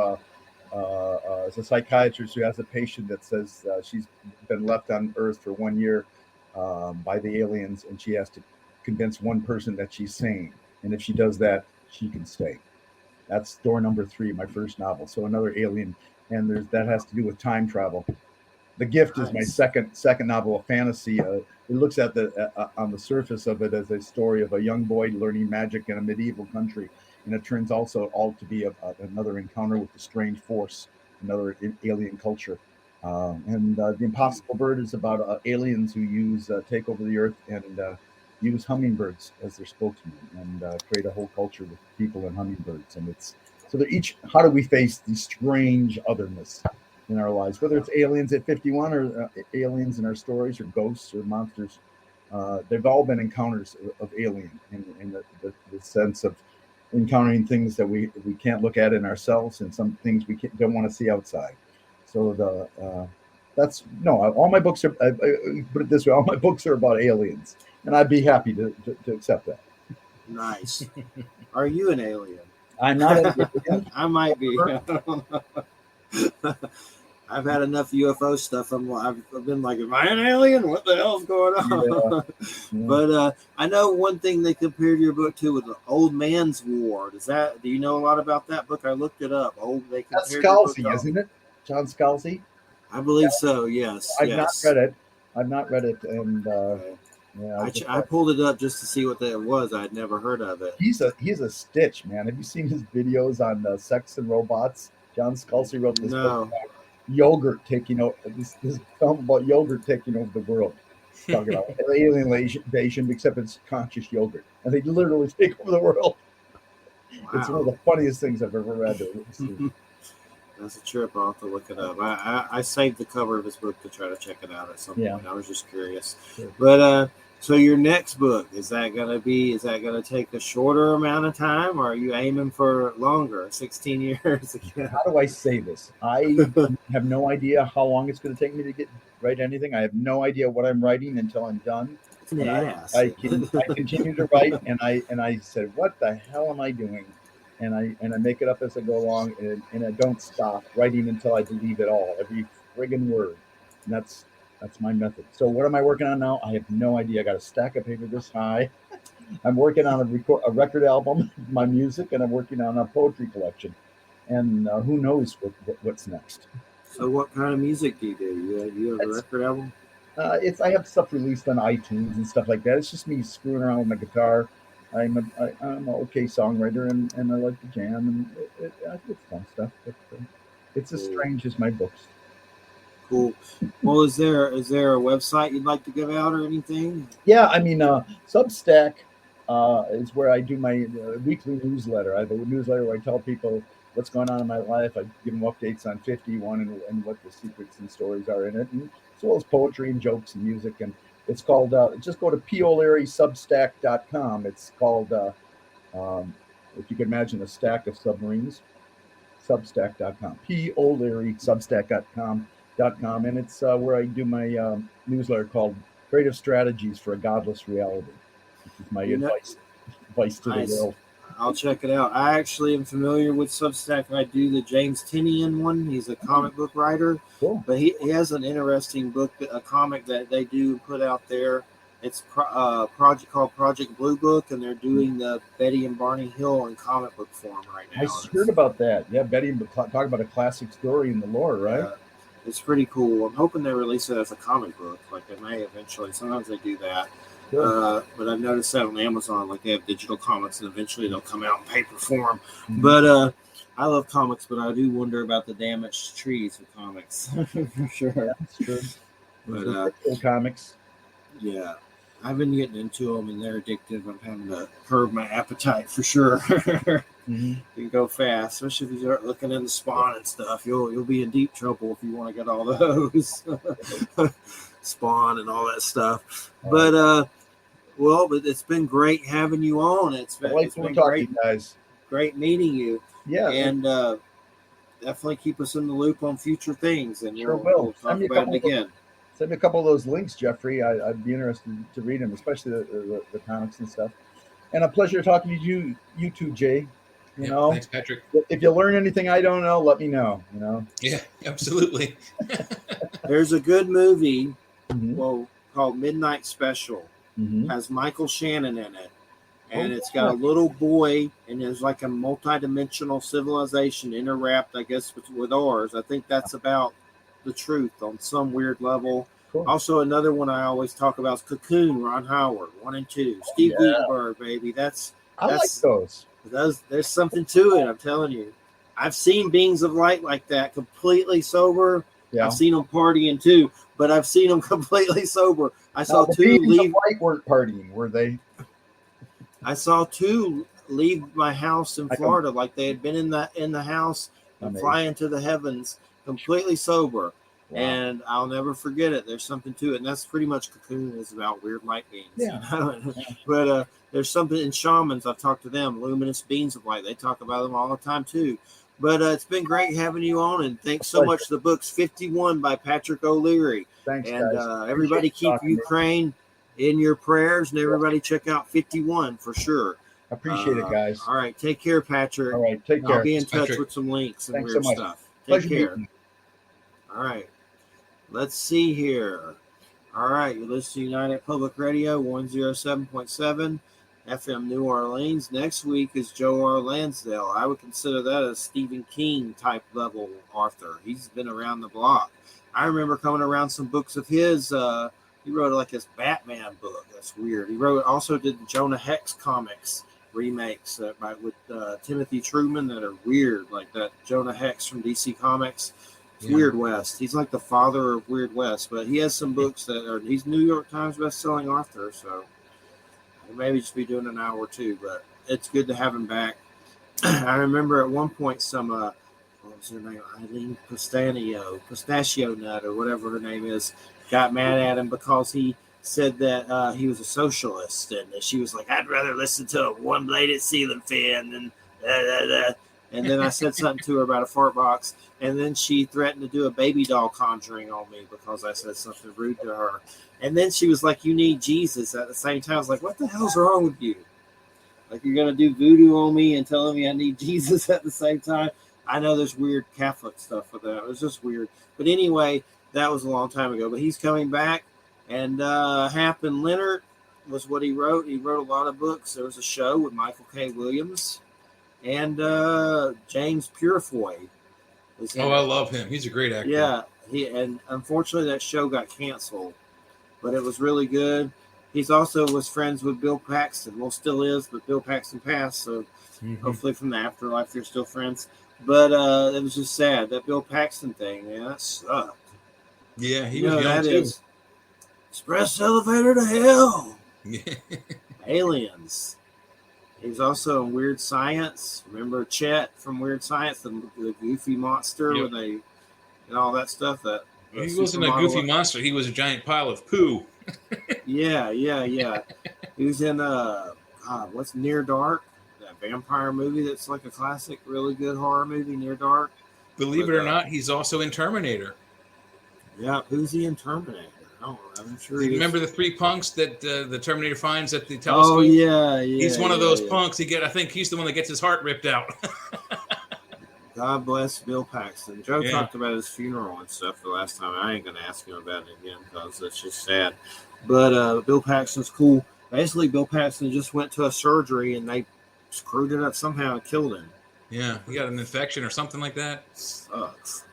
is a psychiatrist who has a patient that says she's been left on Earth for 1 year by the aliens, and she has to convince one person that she's sane. And if she does that, she can stay. That's door number 3, my first novel. So another alien, and that has to do with time travel. The Gift is my Nice. second novel, a fantasy. It looks at the on the surface of it as a story of a young boy learning magic in a medieval country, and it turns also all to be another encounter with a strange force, another alien culture. And The Impossible Bird is about aliens who take over the earth and use hummingbirds as their spokesman and create a whole culture with people and hummingbirds. And it's so they're each. How do we face the strange otherness in our lives, whether it's aliens at 51 or aliens in our stories or ghosts or monsters? They've all been encounters of alien in the sense of encountering things that we can't look at in ourselves and some things we don't want to see outside. So that's no, all my books are, I put it this way, all my books are about aliens, and I'd be happy to accept that. Nice. Are you an alien? I'm not an alien. I might be. I don't know. I've had enough UFO stuff. I've been like, am I an alien? What the hell's going on? Yeah. But I know one thing they compared your book to was the Old Man's War. Do you know a lot about that book? I looked it up. That's Scalzi, isn't it? John Scalzi? I believe so. Yes. I've not read it. I've not read it, and yeah, I pulled it up just to see what that was. I'd never heard of it. He's a stitch, man. Have you seen his videos on sex and robots? John Scalzi wrote this book about yogurt taking over. This film about yogurt taking over the world. Talking about alien invasion, except it's conscious yogurt, and they literally take over the world. Wow. It's one of the funniest things I've ever read. That's a trip. I'll have to look it up. I saved the cover of his book to try to check it out at some point. I was just curious. Sure. But so your next book, is that gonna take a shorter amount of time, or are you aiming for longer, 16 years again? How do I say this? I have no idea how long it's going to take me to write anything. I have no idea what I'm writing until I'm done. Yes. I continue to write, and I said, what the hell am I doing? And I make it up as I go along, and I don't stop writing until I believe it all, every friggin' word. And that's my method. So what am I working on now? I have no idea. I got a stack of paper this high. I'm working on a record album, my music, and I'm working on a poetry collection. And who knows what's next. So what kind of music do you do? You have a record album? I have stuff released on iTunes and stuff like that. It's just me screwing around with my guitar. I'm an okay songwriter, and I like to jam, and it's fun stuff. But it's as strange as my books. Cool. Well, is there a website you'd like to give out or anything? Yeah, I mean, Substack is where I do my weekly newsletter. I have a newsletter where I tell people what's going on in my life. I give them updates on 51 and what the secrets and stories are in it, and as well as poetry and jokes and music. And it's called, just go to PO'Learysubstack.com. It's called, if you can imagine a stack of submarines, Substack.com. PO'Learysubstack.com. And it's where I do my newsletter called Creative Strategies for a Godless Reality, which is my advice to the world. I'll check it out. I actually am familiar with Substack. I do the James Tynion one. He's a comic book writer. Cool. But he has an interesting book, a comic that they do put out there. It's project called Project Blue Book, and they're doing the Betty and Barney Hill in comic book form right now. I heard about that. Yeah, Betty talk about a classic story in the lore, right? It's pretty cool. I'm hoping they release it as a comic book. Like they may eventually. Sometimes they do that. Sure. But I've noticed that on Amazon, like they have digital comics, and eventually they'll come out in paper form. Mm-hmm. But I love comics, but I do wonder about the damaged trees with comics. For sure. Yeah, that's true. But comics. Yeah. I've been getting into them, and they're addictive. I'm having to curb my appetite for sure. Mm-hmm. You can go fast, especially if you start looking into Spawn and stuff. You'll be in deep trouble if you want to get all those Spawn and all that stuff. But but it's been great having you on. It's been great, guys. Great meeting you. Yeah, and definitely keep us in the loop on future things, and sure we'll talk about it again. Send me a couple of those links, Jeffrey. I'd be interested to read them, especially the comics and stuff. And a pleasure talking to you too, Jay. You know, thanks, Patrick. If you learn anything I don't know, let me know. You know. Yeah, absolutely. There's a good movie, called Midnight Special. Has Michael Shannon in it, and it's got a little boy, and there's like a multi-dimensional civilization interwrapped, I guess, with ours. I think that's about the truth on some weird level. Cool. Also, another one I always talk about is Cocoon, Ron Howard, 1 and 2. Steve Gutenberg, baby. I like those. There's something to it, I'm telling you. I've seen beings of light like that, completely sober. Yeah. I've seen them partying too, but I've seen them completely sober. I saw two leave. Light weren't partying, were they? I saw two leave my house in Florida, like they had been in the house and fly into the heavens, completely sober. Wow. And I'll never forget it. There's something to it, and that's pretty much Cocoon is about weird light beings. Yeah. But there's something in shamans. I've talked to them, luminous beings of light. They talk about them all the time too. But it's been great having you on, and thanks so much. The book's 51 by Patrick O'Leary. Thanks, and guys. Everybody keep Ukraine in your prayers, and everybody check out 51 for sure. Appreciate it, guys. All right, take care, Patrick. All right, take care. I'll be in touch with some links and weird stuff. Take care. All right, let's see here. All right, you're listening to United Public Radio 107.7 FM New Orleans. Next week is Joe R. Lansdale. I would consider that a Stephen King type level author. He's been around the block. I remember coming around some books of his. He wrote like his Batman book. That's weird. He also did the Jonah Hex comics remakes with Timothy Truman that are weird, like that Jonah Hex from DC Comics. It's Weird West. He's like the father of Weird West, but he has some books that are. He's New York Times best-selling author, so we'll maybe just be doing an hour or two. But it's good to have him back. I remember at one point some what was her name? Eileen Pistachio Nut or whatever her name is, got mad at him because he said that he was a socialist, and she was like, "I'd rather listen to a one-bladed ceiling fan than da. And then I said something to her about a fart box, and then she threatened to do a baby doll conjuring on me because I said something rude to her. And then she was like, "You need Jesus." At the same time, I was like, "What the hell's wrong with you? Like, you're gonna do voodoo on me and telling me I need Jesus at the same time?" I know there's weird Catholic stuff with that. It was just weird. But anyway, that was a long time ago. But he's coming back, and Hap and Leonard was what he wrote. He wrote a lot of books. There was a show with Michael K. Williams and James Purefoy. I love him. He's a great actor. Yeah, and unfortunately that show got canceled, but it was really good. He's also was friends with Bill Paxton. Well, still is, but Bill Paxton passed, so hopefully from the afterlife they're still friends. But it was just sad, that Bill Paxton thing, man, that sucked. Yeah, he was young too. Express elevator to hell. Aliens. He's also in Weird Science. Remember Chet from Weird Science, the goofy monster and all that stuff. He wasn't a goofy monster. He was a giant pile of poo. Yeah. He was in what's Near Dark? That vampire movie that's like a classic, really good horror movie, Near Dark. Believe it or not, he's also in Terminator. Yeah, who's he in Terminator? Oh, I'm sure. Remember the three punks that the Terminator finds at the telescope? Oh yeah. He's one of those punks. I think he's the one that gets his heart ripped out. God bless Bill Paxton. Joe talked about his funeral and stuff the last time. I ain't gonna ask him about it again because it's just sad. But Bill Paxton's cool. Basically, Bill Paxton just went to a surgery and they screwed it up somehow and killed him. Yeah, he got an infection or something like that. Sucks.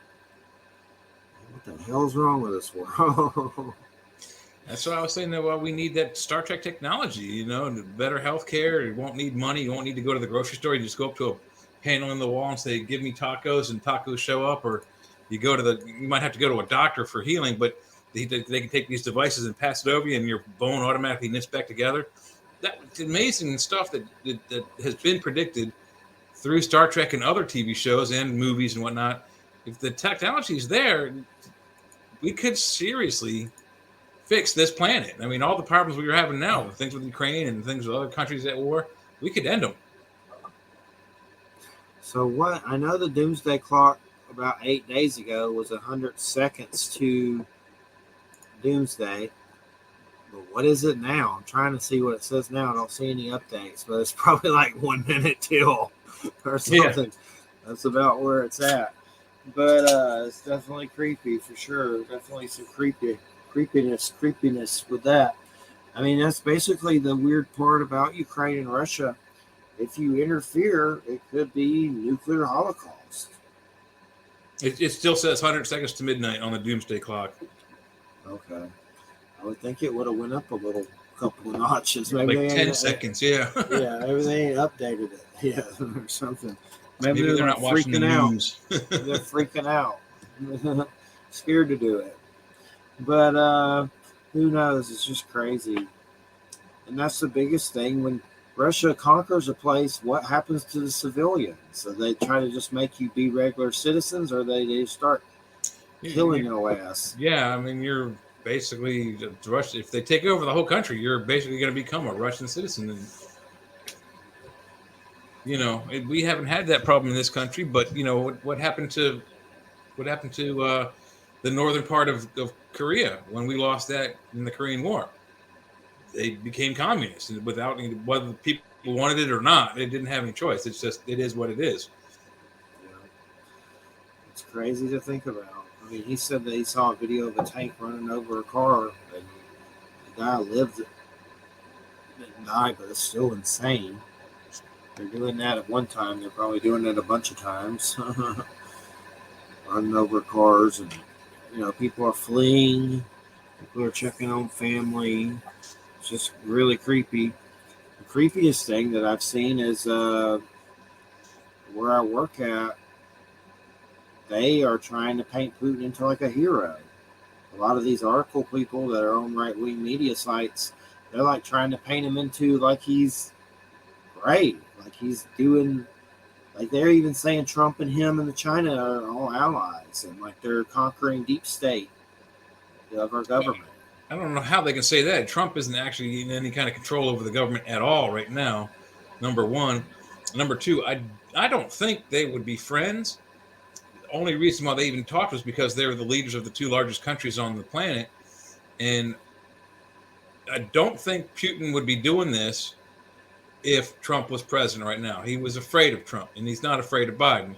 What the hell's wrong with this world? That's what I was saying. Well, we need that Star Trek technology, better health care. You won't need money. You won't need to go to the grocery store. You just go up to a panel in the wall and say, "Give me tacos," and tacos show up. Or you might have to go to a doctor for healing, but they can take these devices and pass it over you, and your bone automatically knits back together. That's amazing stuff that has been predicted through Star Trek and other TV shows and movies and whatnot. If the technology is there, we could seriously fix this planet. I mean, all the problems we are having now, things with Ukraine and things with other countries at war, we could end them. So what? I know the doomsday clock about 8 days ago was 100 seconds to doomsday. But what is it now? I'm trying to see what it says now. I don't see any updates, but it's probably like 1 minute till or something. Yeah. That's about where it's at. But it's definitely creepy for sure. Definitely some creepiness with that. I mean, that's basically the weird part about Ukraine and Russia. If you interfere, it could be nuclear holocaust. It still says 100 seconds to midnight on the doomsday clock. Okay. I would think it would have went up a couple of notches. Maybe like 10 seconds, yeah. Yeah, maybe they ain't updated it. Yeah, or something. Maybe they're not watching the news. They're freaking out. Scared to do it. But who knows? It's just crazy. And that's the biggest thing. When Russia conquers a place, what happens to the civilians? So they try to just make you be regular citizens, or they start killing your ass? Yeah, I mean, you're basically Russia. If they take over the whole country, you're basically going to become a Russian citizen. And, you know, we haven't had that problem in this country, but you know what happened to the northern part of Korea when we lost that in the Korean War? They became communists without whether people wanted it or not. They didn't have any choice. It's just it is what it is. Yeah. It's crazy to think about. I mean, he said that he saw a video of a tank running over a car, and the guy lived it. Didn't die, but it's still insane. They're doing that at one time. They're probably doing it a bunch of times. Running over cars, and you know, people are fleeing. People are checking on family. It's just really creepy. The creepiest thing that I've seen is where I work at. They are trying to paint Putin into like a hero. A lot of these article people that are on right-wing media sites, they're like trying to paint him into like he's great, like he's doing, like they're even saying Trump and him and the China are all allies, and like they're conquering deep state of our government. I don't know how they can say that. Trump isn't actually in any kind of control over the government at all right now, number one. Number two, I don't think they would be friends. The only reason why they even talked was because they're the leaders of the two largest countries on the planet. And I don't think Putin would be doing this if Trump was president right now. He was afraid of Trump, and he's not afraid of Biden.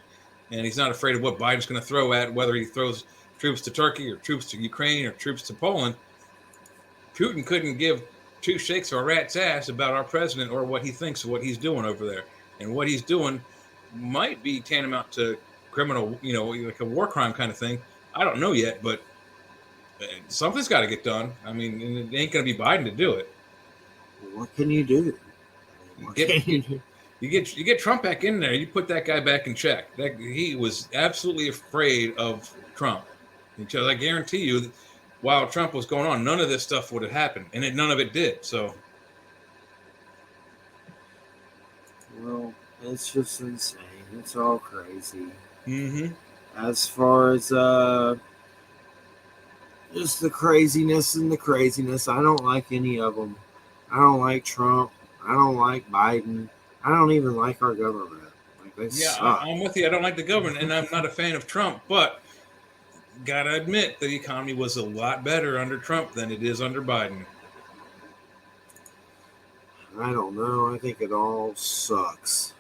And he's not afraid of what Biden's going to throw at, whether he throws troops to Turkey or troops to Ukraine or troops to Poland. Putin couldn't give two shakes of a rat's ass about our president or what he thinks of what he's doing over there. And what he's doing might be tantamount to criminal, you know, like a war crime kind of thing. I don't know yet, but something's got to get done. I mean, it ain't going to be Biden to do it. What can you do? You get Trump back in there. You put that guy back in check. He was absolutely afraid of Trump. Because I guarantee you, while Trump was going on, none of this stuff would have happened, and none of it did. So, well, it's just insane. It's all crazy. Mm-hmm. As far as just the craziness, I don't like any of them. I don't like Trump. I don't like Biden. I don't even like our government. Like, they suck. I'm with you. I don't like the government, and I'm not a fan of Trump, but gotta admit the economy was a lot better under Trump than it is under Biden. I don't know. I think it all sucks.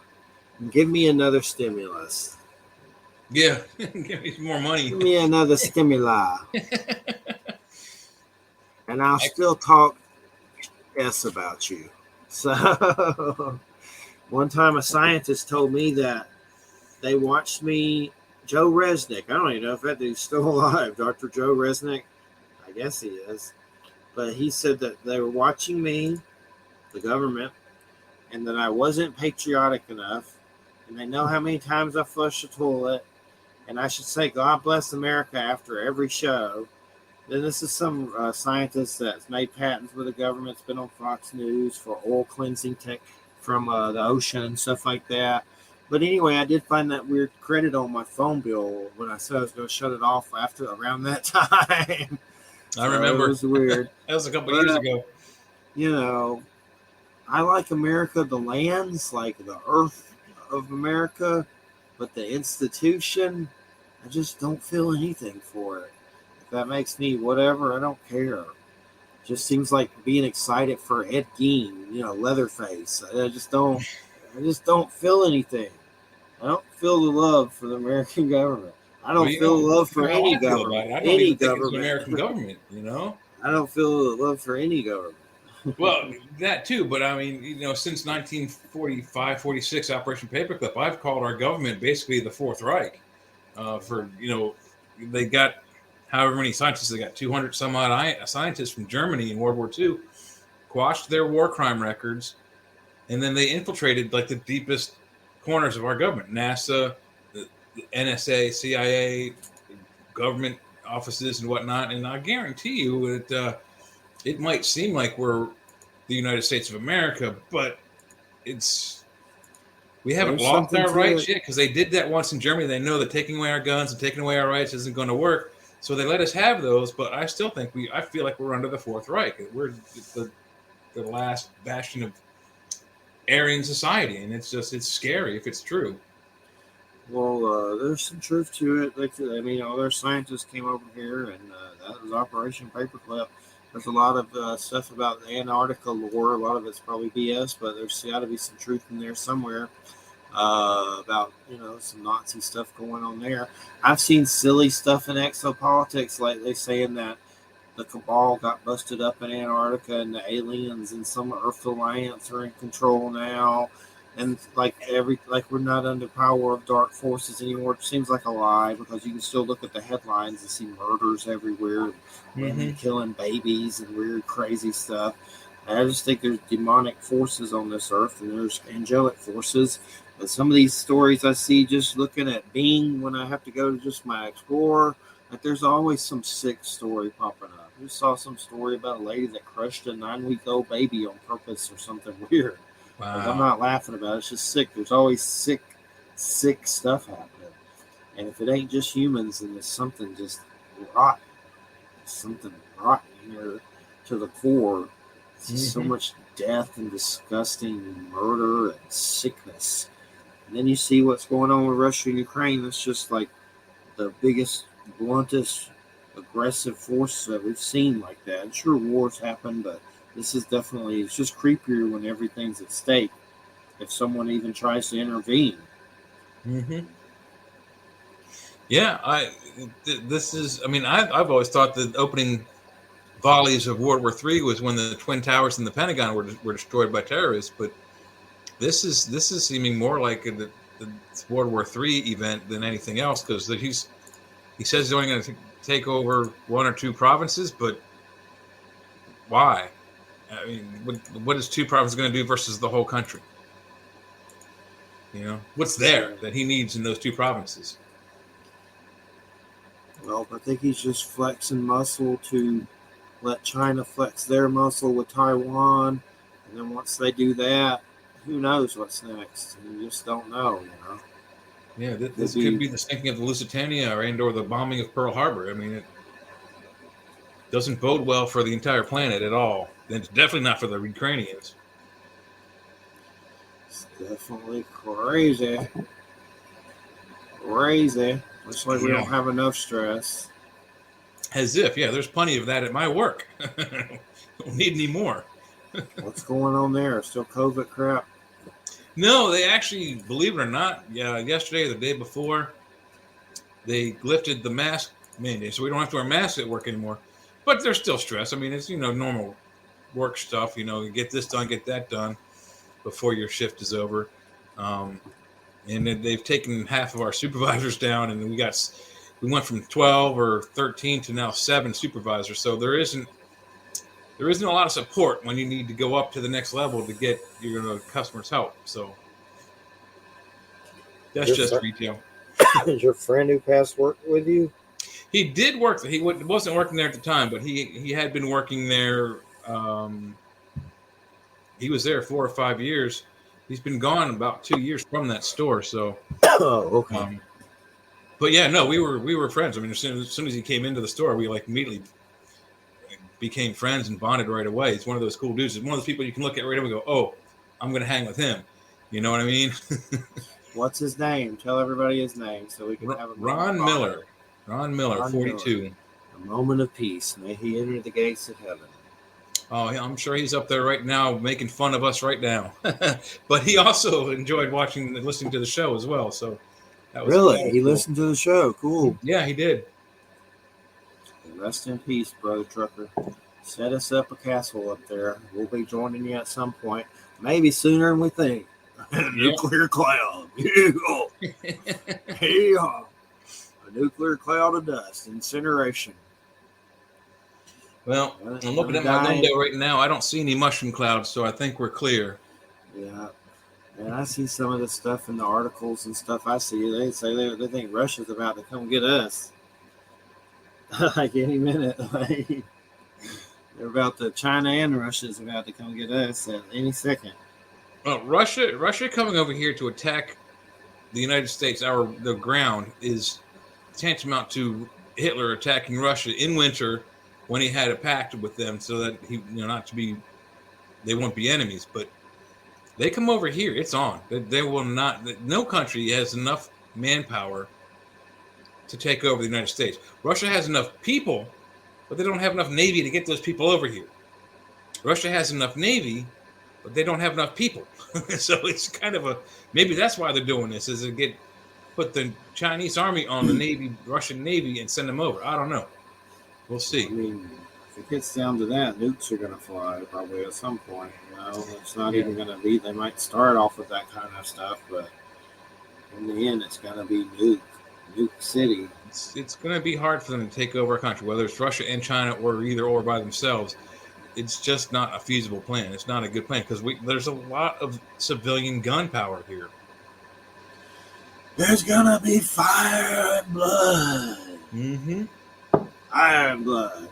Give me another stimulus. Yeah, give me some more money. Give me another stimuli. And I'll still talk S about you. So, one time a scientist told me that they watched me, Joe Resnick. I don't even know if that dude's still alive. Dr. Joe Resnick. I guess he is. But he said that they were watching me, the government, and that I wasn't patriotic enough. And they know how many times I flush the toilet. And I should say, God bless America after every show. Then this is some scientist that's made patents with the government. It's been on Fox News for oil cleansing tech from the ocean and stuff like that. But anyway, I did find that weird credit on my phone bill when I said I was going to shut it off after around that time. I remember. It was weird. That was a couple years ago. You know, I like America, the lands, like the earth of America, but the institution, I just don't feel anything for it. that makes me whatever. I don't care. Just seems like being excited for Ed Gein, Leatherface. I just don't. I just don't feel anything. I don't feel the love for the American government. I Well, don't feel the love you for know how any I feel about government. it. I don't Any even think it's the government. American government. I don't feel the love for any government. Well, that too, but I mean, since 1945, 46, Operation Paperclip, I've called our government basically the Fourth Reich. They got however many scientists. They got 200 some odd scientists from Germany in World War II, quashed their war crime records, and then they infiltrated like the deepest corners of our government, NASA, the NSA, CIA, government offices and whatnot. And I guarantee you that it might seem like we're the United States of America, but we haven't There's lost something our to rights it. yet because they did that once in Germany. They know that taking away our guns and taking away our rights isn't going to work, so they let us have those. But I still think I feel like we're under the Fourth Reich. We're the last bastion of Aryan society, and it's scary if it's true. Well, there's some truth to it. All their scientists came over here, and that was Operation Paperclip. There's a lot of stuff about the Antarctica lore. A lot of it's probably BS, but there's got to be some truth in there somewhere about some Nazi stuff going on there. I've seen silly stuff in exopolitics, like they saying that the cabal got busted up in Antarctica, and the aliens and some Earth Alliance are in control now. And like we're not under power of dark forces anymore. It seems like a lie because you can still look at the headlines and see murders everywhere, women killing babies and weird, crazy stuff. And I just think there's demonic forces on this earth, and there's angelic forces. But some of these stories I see just looking at Bing when I have to go to just my Explorer, like there's always some sick story popping up. We saw some story about a lady that crushed a 9-week-old baby on purpose or something weird. Wow. Like, I'm not laughing about it. It's just sick. There's always sick stuff happening. And if it ain't just humans, then there's something just rotten. Something rotten here to the core. It's just so much death and disgusting murder and sickness. And then you see what's going on with Russia and Ukraine. That's just like the biggest, bluntest, aggressive force that we've seen like that. I'm sure wars happen, but this is definitely, it's just creepier when everything's at stake. If someone even tries to intervene. Yeah, I've always thought the opening volleys of World War III was when the Twin Towers in the Pentagon were destroyed by terrorists, but this is seeming more like the World War III event than anything else, because he says he's only going to take over 1 or 2 provinces, but why? I mean, what is 2 provinces going to do versus the whole country? What's there that he needs in those 2 provinces? Well, I think he's just flexing muscle to let China flex their muscle with Taiwan. And then once they do that, who knows what's next? You just don't know, Yeah, this could be the sinking of the Lusitania or the bombing of Pearl Harbor. I mean, it doesn't bode well for the entire planet at all. And it's definitely not for the Ukrainians. It's definitely crazy. Crazy. Looks like we don't have enough stress. As if, there's plenty of that at my work. Don't need any more. What's going on there? Still COVID crap? No, they actually, believe it or not, yesterday or the day before, they lifted the mask mandate, so we don't have to wear masks at work anymore. But there's still stress. I mean, it's normal work stuff. You get this done, get that done before your shift is over. And they've taken half of our supervisors down, and we went from 12 or 13 to now 7 supervisors. So there isn't a lot of support when you need to go up to the next level to get your customers' help. So that's just retail. Is your friend who passed work with you? He did work. He wasn't working there at the time, but he had been working there. He was there 4 or 5 years. He's been gone about 2 years from that store. So, okay. But yeah, no, we were friends. I mean, as soon as he came into the store, we immediately became friends and bonded right away. He's one of those cool dudes. He's one of those people you can look at right away and go, "Oh, I'm going to hang with him." You know what I mean? What's his name? Tell everybody his name so we can have him. Ron Miller. Ron Miller, 42. A moment of peace. May he enter the gates of heaven. Oh, I'm sure he's up there right now making fun of us right now. But he also enjoyed watching and listening to the show as well. So that was He cool. listened to the show. Cool. Yeah, he did. Rest in peace, Brother Trucker. Set us up a castle up there. We'll be joining you at some point. Maybe sooner than we think. Nuclear cloud. Hey, a nuclear cloud of dust. Incineration. Well, I'm looking at my window right now. I don't see any mushroom clouds, so I think we're clear. Yeah. And I see some of the stuff in the articles and stuff I see. They say they think Russia's about to come get us. Like any minute. Like, they're about to, China and Russia's about to come get us at any second. Well, Russia coming over here to attack the United States, the ground, is tantamount to Hitler attacking Russia in winter when he had a pact with them so that they won't be enemies. But they come over here, it's on. They will not. No country has enough manpower to take over the United States. Russia has enough people, but they don't have enough navy to get those people over here. Russia has enough navy, but they don't have enough people. So it's kind of maybe that's why they're doing this, is to put the Chinese army on the Russian navy and send them over. I don't know. We'll see. I mean, if it gets down to that, nukes are going to fly probably at some point. It's not even going to be. They might start off with that kind of stuff, but in the end, it's going to be nuke city. It's going to be hard for them to take over a country, whether it's Russia and China or either or by themselves. It's just not a feasible plan. It's not a good plan because there's a lot of civilian gunpowder here. There's gonna be fire and blood. Mm-hmm. Fire and blood.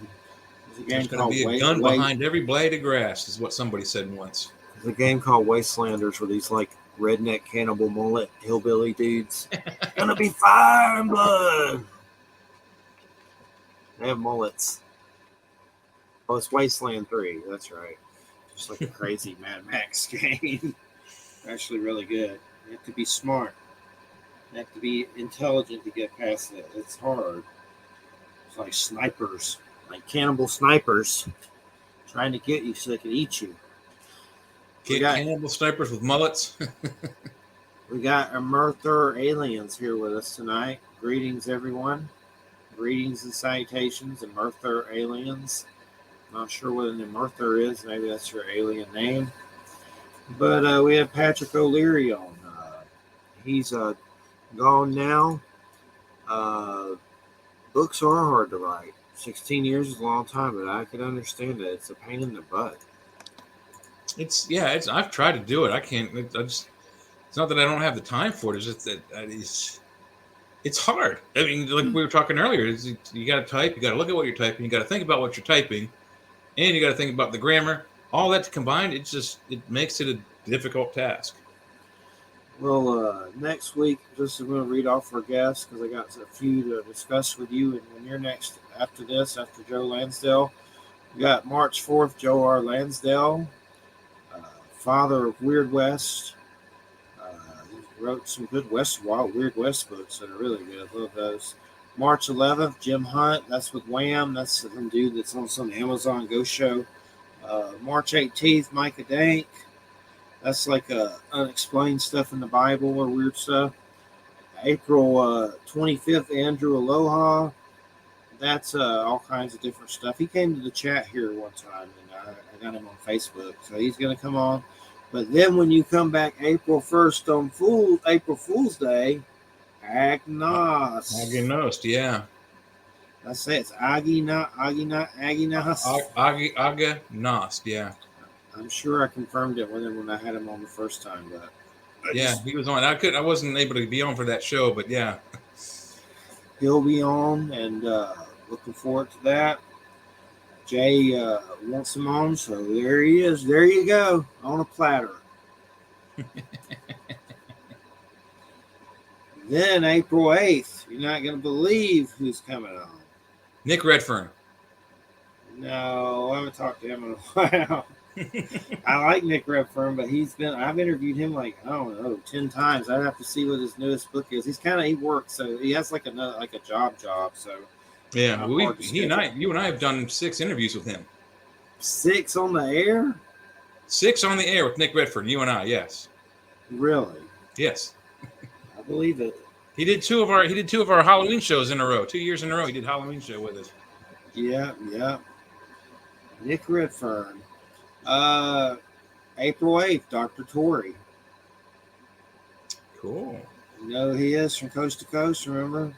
There's going to be a gun behind every blade of grass, is what somebody said once. There's a game called Wastelanders where these like redneck cannibal mullet hillbilly dudes. Gonna be fire and blood. They have mullets. Oh, it's Wasteland 3. That's right. Just like a crazy Mad Max game. Actually really good. You have to be smart. You have to be intelligent to get past it. It's hard. It's like snipers. Like cannibal snipers. Trying to get you so they can eat you. Cannibal snipers with mullets. We got Emerther aliens here with us tonight. Greetings, everyone. Greetings and salutations, Emerther aliens. Not sure what an Emerther is. Maybe that's your alien name. But we have Patrick O'Leary on. He's gone now. Books are hard to write. 16 years is a long time, but I can understand it. It's a pain in the butt. I've tried to do it. I can't. It's not that I don't have the time for it. It's just that it's hard. I mean, like we were talking earlier, you got to type. You got to look at what you're typing. You got to think about what you're typing, and you got to think about the grammar. All that combined, it makes it a difficult task. Well, next week, I'm going to read off our guests because I got a few to discuss with you. And when you're next after Joe Lansdale, we got March 4th, Joe R. Lansdale, father of Weird West. He wrote some good Weird West books that are really good. I love those. March 11th, Jim Hunt. That's with Wham. That's some dude that's on some Amazon Ghost show. March 18th, Micah Dank. That's like unexplained stuff in the Bible or weird stuff. April 25th, Andrew Aloha. That's all kinds of different stuff. He came to the chat here one time, and I got him on Facebook, so he's going to come on. But then when you come back April 1st on April Fool's Day, Agnos. Agnos, yeah. I say it's Agnos. Agnos, yeah. I'm sure I confirmed it with him when I had him on the first time, but he was on. I wasn't able to be on for that show, but yeah, he'll be on, and looking forward to that. Jay wants him on, so there he is. There you go, on a platter. Then April 8th, you're not going to believe who's coming on. Nick Redfern. No, I haven't talked to him in a while. I like Nick Redfern, but I've interviewed him 10 times. I'd have to see what his newest book is. He works, so he has like a job. So Yeah, well, you and I have done 6 interviews with him. 6 on the air? 6 on the air with Nick Redford, you and I, yes. Really? Yes. I believe it. He did 2 of our Halloween shows in a row. 2 years in a row he did Halloween show with us. Yeah. Nick Redfern. April 8th, Dr. Torrey. Cool. You know who he is from Coast to Coast, remember?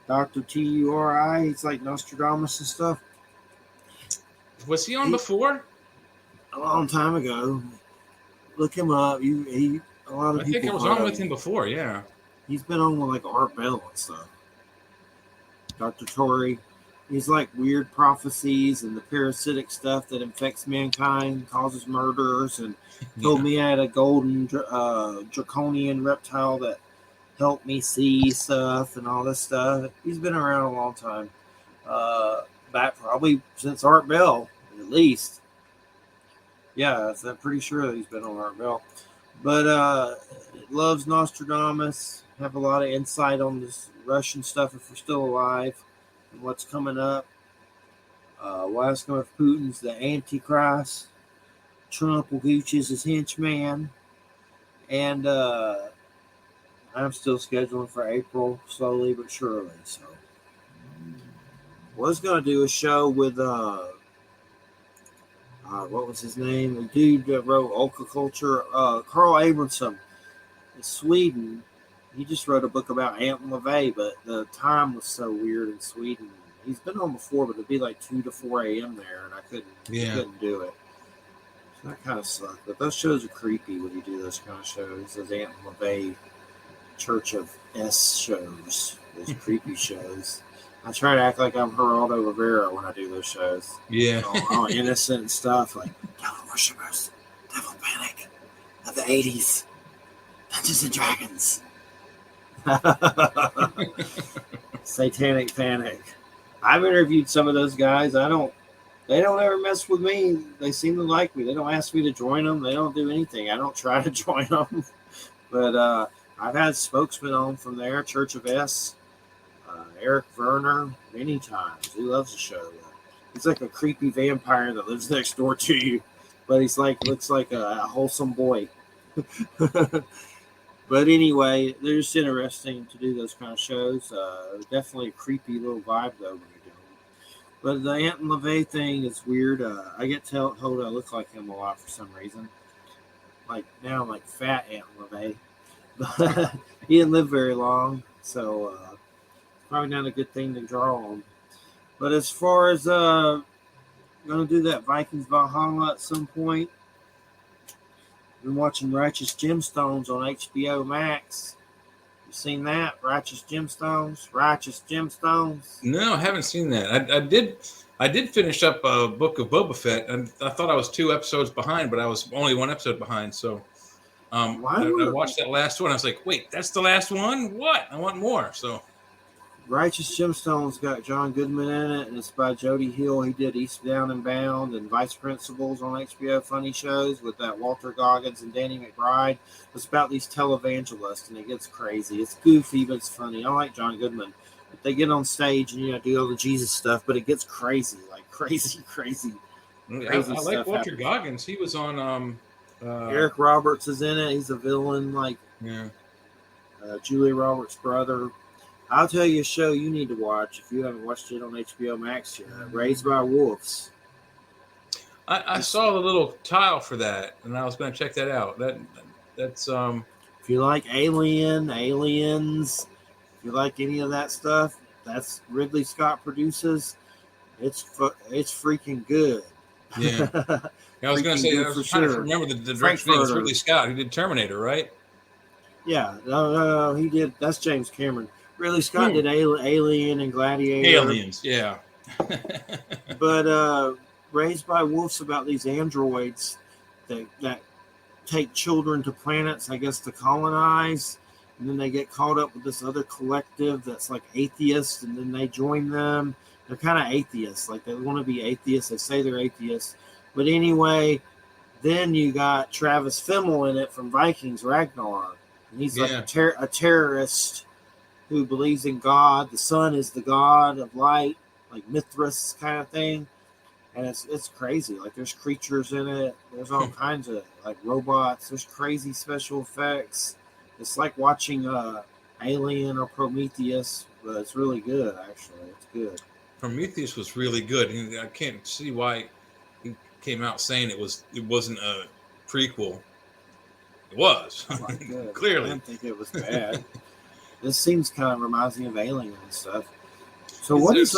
Dr. Turi. He's like Nostradamus and stuff. Was he on before? A long time ago. Look him up. A lot of I people. think I was on with him before, yeah. He's been on with like Art Bell and stuff. Dr. Torrey. He's like weird prophecies and the parasitic stuff that infects mankind, causes murders, and told me I had a golden draconian reptile that helped me see stuff and all this stuff. He's been around a long time. Back probably since Art Bell, at least. Yeah, I'm pretty sure that he's been on Art Bell. But loves Nostradamus. Have a lot of insight on this Russian stuff if we're still alive and what's coming up. What's going if Putin's the Antichrist. Trump will gooch is his henchman. And I'm still scheduling for April, slowly but surely. So, was going to do a show with what was his name? The dude that wrote Oka Culture, Carl Abramson in Sweden. He just wrote a book about Aunt LaVey, but the time was so weird in Sweden. He's been on before, but it'd be like 2 to 4 a.m. there, and I couldn't do it. So that kind of sucked. But those shows are creepy when you do those kind of shows. Those Aunt LaVey Church of S shows, those creepy shows. I try to act like I'm Geraldo Rivera when I do those shows. Yeah. all innocent and stuff, like Devil Worshippers, Devil Panic of the 80s, Dungeons and Dragons, Satanic Panic. I've interviewed some of those guys. They don't ever mess with me. They seem to like me. They don't ask me to join them. They don't do anything. I don't try to join them. But I've had spokesmen on from there, Church of S, Eric Werner, many times. He loves the show. He's like a creepy vampire that lives next door to you, but he's looks like a wholesome boy. But anyway, they're just interesting to do those kind of shows. Definitely a creepy little vibe though when you do them. But the Aunt LaVey thing is weird. I get told I look like him a lot for some reason. Like now I'm like fat Aunt LaVey. But he didn't live very long, so probably not a good thing to draw on. But as far as going to do that Vikings Valhalla at some point, been watching Righteous Gemstones on HBO Max. You seen that? Righteous Gemstones? No, I haven't seen that. I did finish up a book of Boba Fett, and I thought I was 2 episodes behind, but I was only 1 episode behind. So I watched that last one. I was like, wait, that's the last one? What? I want more. So Righteous Gemstones got John Goodman in it, and it's by Jody Hill. He did Eastbound and Bound and Vice Principals on HBO funny shows with that Walter Goggins and Danny McBride. It's about these televangelists, and it gets crazy. It's goofy, but it's funny. I like John Goodman. But they get on stage and do all the Jesus stuff, but it gets crazy, like crazy. I like Walter Goggins. He was on. Eric Roberts is in it. He's a villain, Julia Roberts' brother. I'll tell you a show you need to watch if you haven't watched it on HBO Max yet. Raised by Wolves. I saw the little tile for that, and I was going to check that out. That's If you like Aliens, if you like any of that stuff, that's Ridley Scott produces. It's freaking good. Yeah. I was going to say, I was trying to remember the director's name was Ridley Scott, who did Terminator, right? Yeah, no, he did. That's James Cameron. Ridley Scott did Alien and Gladiator. Aliens, yeah. But Raised by Wolves about these androids that take children to planets, I guess, to colonize. And then they get caught up with this other collective that's like atheists, and then they join them. They're kind of atheists. Like, they want to be atheists. They say they're atheists. But anyway, then you got Travis Fimmel in it from Vikings Ragnar. And he's like a terrorist who believes in God. The sun is the God of light, like Mithras kind of thing, and it's crazy. Like there's creatures in it. There's all kinds of like robots. There's crazy special effects. It's like watching Alien or Prometheus, but it's really good. Actually, it's good. Prometheus was really good, and I can't see why he came out saying it wasn't a prequel. It was. I liked it. I Clearly. didn't think it was bad. This seems kind of reminds me of Alien and stuff. So Are these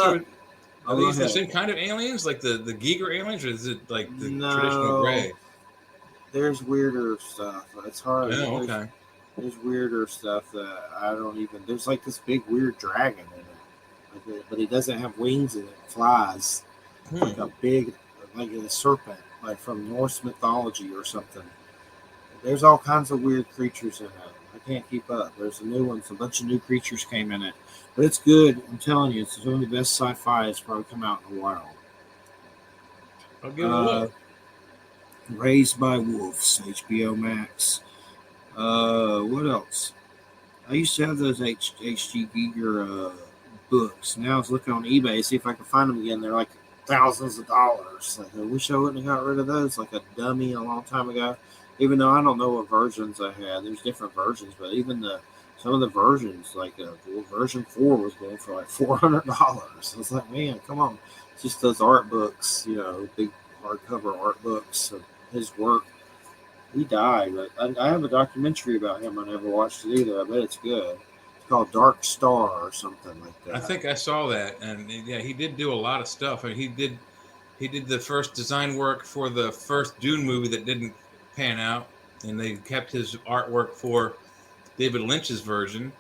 the same kind of aliens, like the Giger aliens, or is it like the traditional gray? There's weirder stuff. It's hard. Oh, okay. There's weirder stuff that I don't even. There's like this big weird dragon in it, but he doesn't have wings and it flies like a big, like a serpent, like from Norse mythology or something. There's all kinds of weird creatures in it. I can't keep up. There's a new one. A bunch of new creatures came in it, but it's good. I'm telling you, it's one of the best sci-fi that's probably come out in a while. I'll give it a look. Raised by Wolves, HBO Max. What else? I used to have those H.G. Giger books. Now I was looking on eBay to see if I could find them again. They're like thousands of dollars. Like, I wish I wouldn't have got rid of those like a dummy a long time ago. Even though I don't know what versions I had. There's different versions, but even some of the versions, like version 4 was going for like $400. I was like, man, come on. It's just those art books, big hardcover art books of his work. He died, but I have a documentary about him. I never watched it either. I bet it's good. It's called Dark Star or something like that. I think I saw that, and yeah, he did do a lot of stuff. I mean, he did the first design work for the first Dune movie that didn't pan out, and they kept his artwork for David Lynch's version.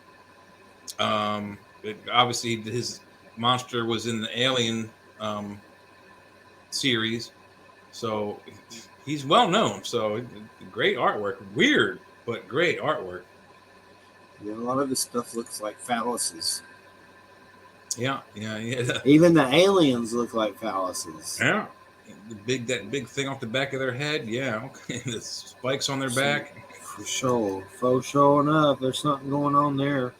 Obviously, his monster was in the Alien series, so he's well known. So great artwork, weird but great artwork. Yeah, a lot of his stuff looks like phalluses. Yeah. Even the aliens look like phalluses. Yeah. That big thing off the back of their head, yeah. Okay, the spikes on their back. For sure, faux showing up. There's something going on there.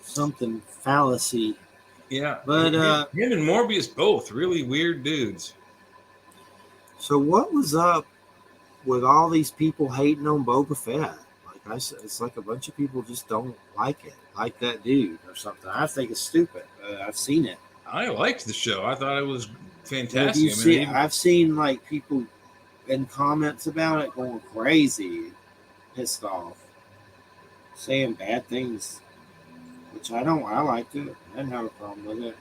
Something fallacy. Yeah, but him and Morbius both really weird dudes. So what was up with all these people hating on Boba Fett? Like I said, it's like a bunch of people just don't like it, like that dude or something. I think it's stupid. I've seen it. I liked the show. I thought it was fantastic. I've seen like people in comments about it going crazy, pissed off, saying bad things, which I don't. I liked it. I didn't have a problem with it.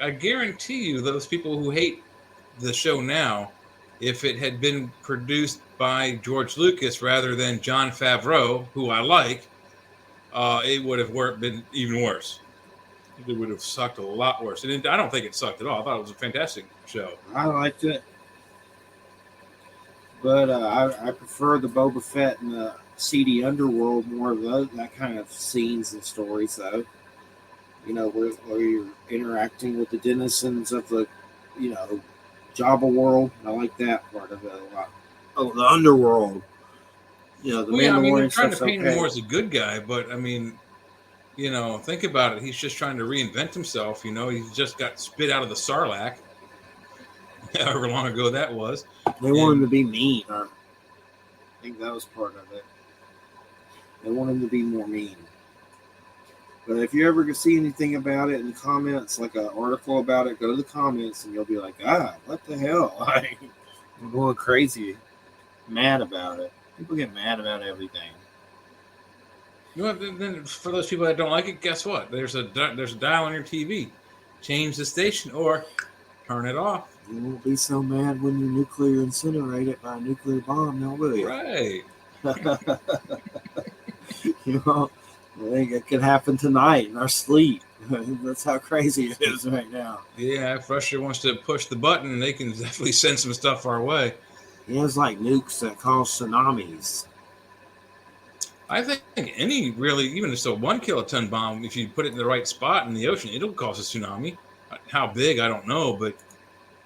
I guarantee you, those people who hate the show now, if it had been produced by George Lucas rather than Jon Favreau, who I like, it would have been even worse. It would have sucked a lot worse. And I don't think it sucked at all. I thought it was a fantastic show. I liked it. But I prefer the Boba Fett and the seedy underworld more of that kind of scenes and stories, though. Where you're interacting with the denizens of the, Jabba world. I like that part of it a lot. Oh, the underworld. The Mandalorian they're trying to paint him more as a good guy, but I mean, think about it. He's just trying to reinvent himself. He's just got spit out of the Sarlacc, however long ago that was. They want him to be mean. I think that was part of it. They want him to be more mean. But if you ever see anything about it in the comments, like an article about it, go to the comments and you'll be like, what the hell? Like, I'm going crazy, mad about it. People get mad about everything. Then for those people that don't like it, guess what? There's a dial on your TV. Change the station or turn it off. You won't be so mad when you nuclear incinerate it by a nuclear bomb, now will you? Right. I think it could happen tonight in our sleep. That's how crazy it is right now. Yeah, if Russia wants to push the button, they can definitely send some stuff our way. It's like nukes that cause tsunamis. I think even just a 1 kiloton bomb, if you put it in the right spot in the ocean, it'll cause a tsunami. How big, I don't know, but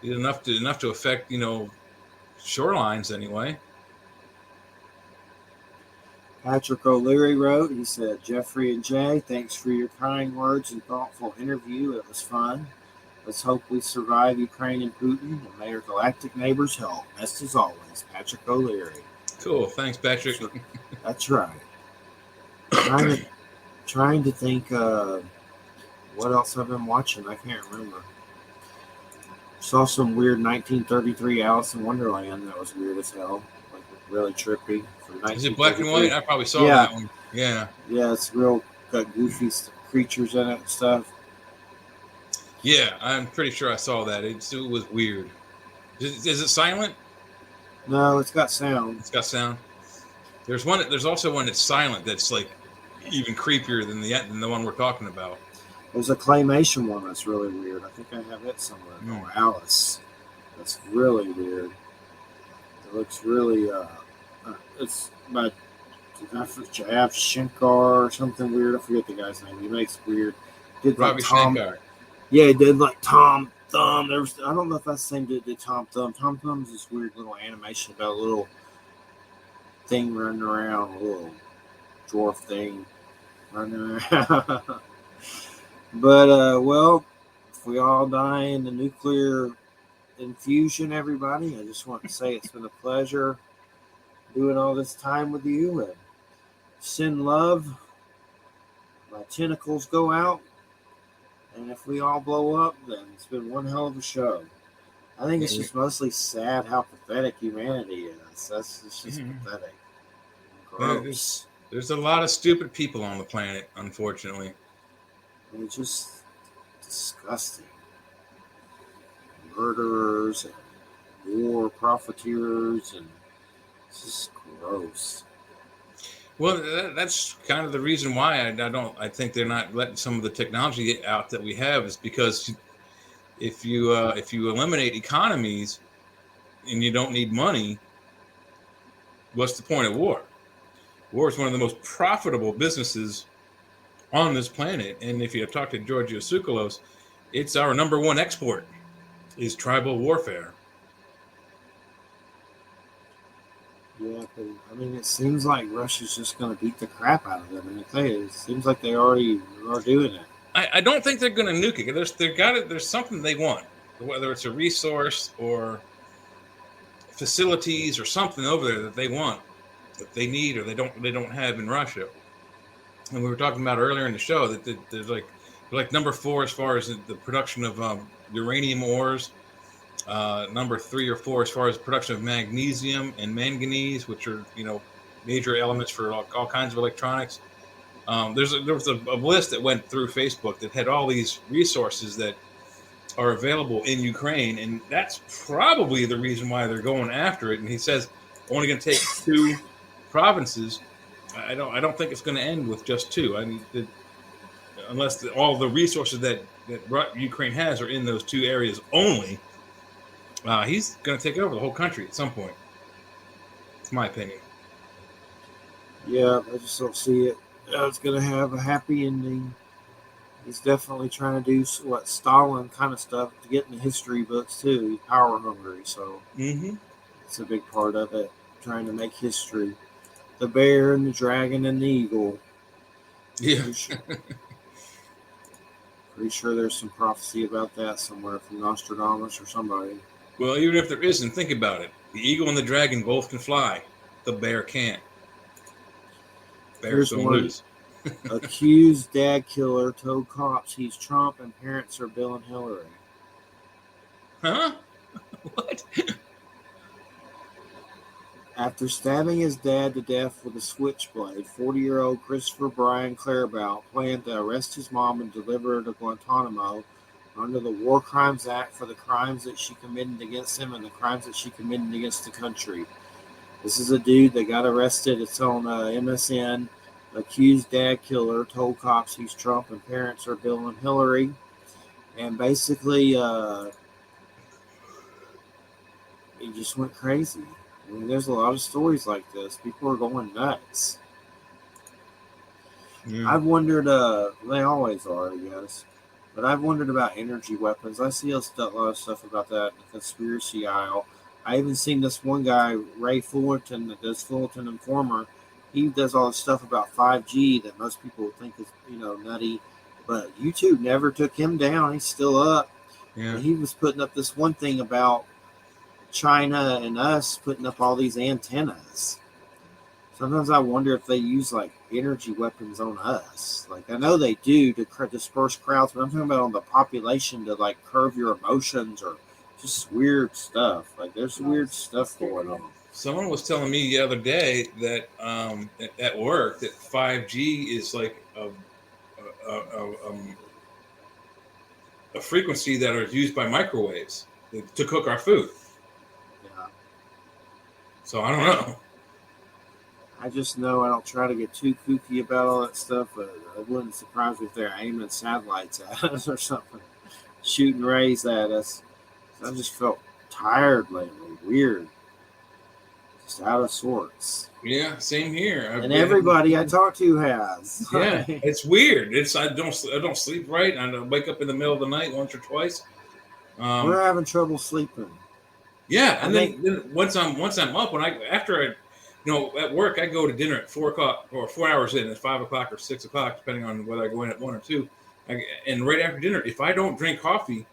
enough to affect, shorelines anyway. Patrick O'Leary wrote, he said, Jeffrey and Jay, thanks for your kind words and thoughtful interview. It was fun. Let's hope we survive Ukraine and Putin, and may our galactic neighbors help. Best as always, Patrick O'Leary. Cool. Thanks, Patrick. That's right. Trying to think what else I've been watching. I can't remember. Saw some weird 1933 Alice in Wonderland that was weird as hell. Like really trippy. Is it black and white? I probably saw that one. Yeah. Yeah, it's real, got goofy creatures in it and stuff. Yeah, I'm pretty sure I saw that. It was weird. Is it silent? No, it's got sound. It's got sound. There's also one that's silent that's like even creepier than the one we're talking about. There's a claymation one that's really weird. I think I have it somewhere. Oh, Alice. That's really weird. It looks really it's by Jav Shankar or something weird. I forget the guy's name. He makes weird. Did Ravi Shankar. Yeah, he did like Tom Thumb. I don't know if that's the same dude that did Tom Thumb. Tom Thumb's this weird little animation about a little thing running around, a little dwarf thing running around. But, well, if we all die in the nuclear infusion, everybody, I just want to say it's been a pleasure doing all this time with you. And send love. My tentacles go out. And if we all blow up, then it's been one hell of a show. I think it's just mostly sad how pathetic humanity is. It's just pathetic. Gross. There's a lot of stupid people on the planet, unfortunately. And it's just disgusting. Murderers and war profiteers, and it's just gross. Well, that's kind of the reason why I think they're not letting some of the technology out that we have, is because if you eliminate economies and you don't need money, what's the point of war? War is one of the most profitable businesses on this planet, and if you talk to Georgios Tsoukalos, it's our number one export is tribal warfare. Yeah, I mean, it seems like Russia's just going to beat the crap out of them. And it seems like they already are doing it. I don't think they're going to nuke it. There's something they want, whether it's a resource or facilities or something over there that they want, that they need or they don't have in Russia. And we were talking about earlier in the show that there's like number 4 as far as the production of uranium ores. Number 3 or 4 as far as production of magnesium and manganese, which are major elements for all kinds of electronics. There was a list that went through Facebook that had all these resources that are available in Ukraine, and that's probably the reason why they're going after it. And he says only going to take 2 provinces. I don't think it's going to end with just 2. I mean, unless all the resources that Ukraine has are in those 2 areas only. He's going to take over the whole country at some point. It's my opinion. Yeah, I just don't see it. It's going to have a happy ending. He's definitely trying to do Stalin kind of stuff to get in the history books too. He's power hungry, so it's a big part of it. Trying to make history. The bear and the dragon and the eagle. Yeah. Pretty sure there's some prophecy about that somewhere from Nostradamus or somebody. Well, even if there isn't, think about it. The eagle and the dragon both can fly. The bear can't. Bear's gonna lose. Accused dad killer told cops he's Trump and parents are Bill and Hillary. Huh? What? After stabbing his dad to death with a switchblade, 40-year-old Christopher Brian Clairbout planned to arrest his mom and deliver her to Guantanamo under the War Crimes Act for the crimes that she committed against him and the crimes that she committed against the country. This is a dude that got arrested. It's on MSN. Accused dad killer told cops he's Trump and parents are Bill and Hillary. And basically, he just went crazy. I mean, there's a lot of stories like this. People are going nuts. Yeah. I've wondered, they always are, I guess, but I've wondered about energy weapons. I see a lot of stuff about that in the conspiracy aisle. I even seen this one guy, Ray Fullerton, that does Fullerton Informer. He does all this stuff about 5G that most people think is nutty, but YouTube never took him down. He's still up. Yeah. And he was putting up this one thing about China and us putting up all these antennas. Sometimes I wonder if they use like energy weapons on us. Like I know they do to disperse crowds, but I'm talking about on the population to like curb your emotions or just weird stuff. Like there's weird stuff going on. Someone was telling me the other day that at work that 5G is like a frequency that are used by microwaves to cook our food. Yeah. So I don't know. I just know I don't try to get too kooky about all that stuff, but it wouldn't surprise me if they're aiming satellites at us or something, shooting rays at us. I just felt tired lately, weird, just out of sorts. Yeah, same here. And everybody I talk to has. Yeah, it's weird. I don't sleep right. I wake up in the middle of the night once or twice. We're having trouble sleeping. Yeah, and then once I'm up, at work I go to dinner at 4 o'clock or 4 hours in at 5 o'clock or 6 o'clock, depending on whether I go in at 1 or 2. And right after dinner, if I don't drink coffee,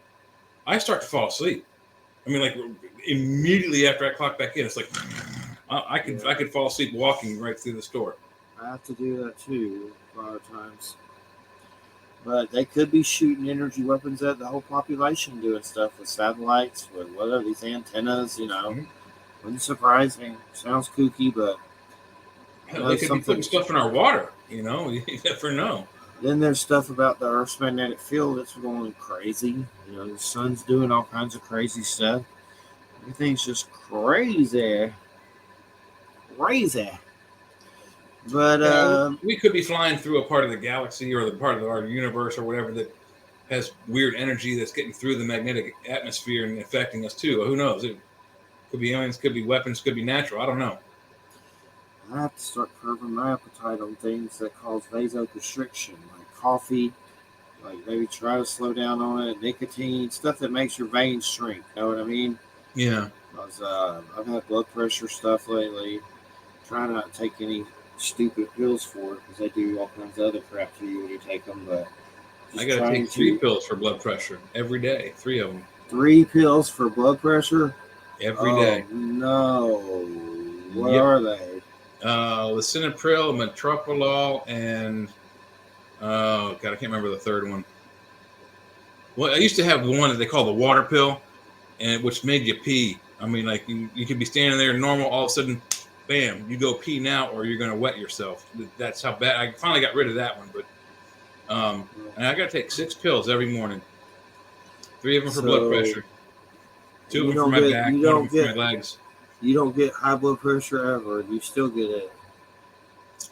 I start to fall asleep. I mean, like immediately after I clock back in, it's like I could fall asleep walking right through the store. I have to do that too a lot of times. But they could be shooting energy weapons at the whole population, doing stuff with satellites, with whatever these antennas. Wouldn't surprise me. Sounds kooky, but they could be putting stuff in our water. You never know. Then there's stuff about the Earth's magnetic field that's going crazy. The sun's doing all kinds of crazy stuff. Everything's just crazy. But we could be flying through a part of the galaxy or the part of our universe or whatever that has weird energy that's getting through the magnetic atmosphere and affecting us too. Who knows? It could be aliens, could be weapons, could be natural. I don't know. I have to start curbing my appetite on things that cause vasoconstriction, like coffee. Like maybe try to slow down on it. Nicotine, stuff that makes your veins shrink. Know what I mean? Yeah. Because I've had blood pressure stuff lately. Try not to take any stupid pills for it because they do all kinds of other crap to you when you take them. But I got to take 3 pills for blood pressure every day. 3 of them. 3 pills for blood pressure every day. No, what are they? Lisinopril, metoprolol, and I can't remember the third one. Well, I used to have one that they call the water pill, and which made you pee. I mean, like you could be standing there normal, all of a sudden, bam, you go pee now, or you're going to wet yourself. That's how bad. I finally got rid of that one, but and I got to take 6 pills every morning. 3 of them for blood pressure, 2 of them for my back, 1 of them for my legs. You don't get high blood pressure ever. You still get it.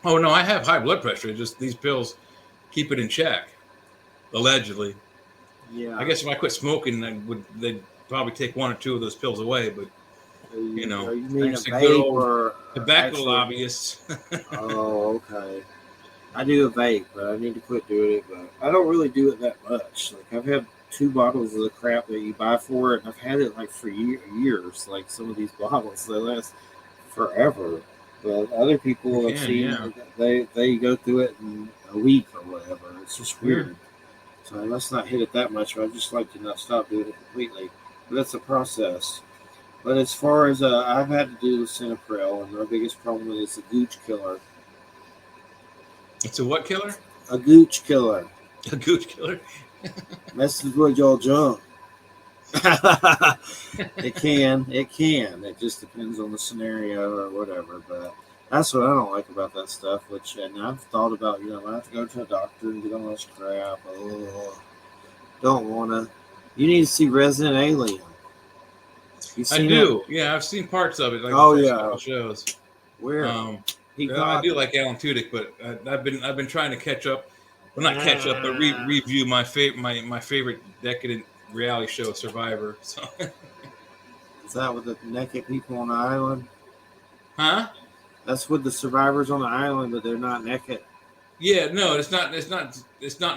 Oh no, I have high blood pressure. It's just these pills keep it in check, allegedly. Yeah. I guess if I quit smoking, they'd probably take 1 or 2 of those pills away. But you mean a vape or tobacco lobbyists? Oh, okay. I do a vape, but I need to quit doing it. But I don't really do it that much. Like I've had 2 bottles of the crap that you buy for it, and I've had it like for years. Like some of these bottles, they last forever. But other people I've seen, they go through it in a week or whatever. It's just weird. So let's not hit it that much. But I just like to not stop doing it completely. But that's a process. But as far as I've had to do with Lisinopril, and my biggest problem with it is a gooch killer. It's a what killer? A gooch killer. A gooch killer? Messes with your junk. It can. It just depends on the scenario or whatever. But that's what I don't like about that stuff. And I've thought about, I have to go to a doctor and get all this crap. Oh, don't want to. You need to see Resident Alien. I do. It? Yeah, I've seen parts of it. Like couple shows. Where? I do like Alan Tudyk, but I've been trying to catch up. Well, not catch up, but review my favorite decadent reality show, Survivor. So. Is that with the naked people on the island? Huh? That's with the survivors on the island, but they're not naked. Yeah, no, it's not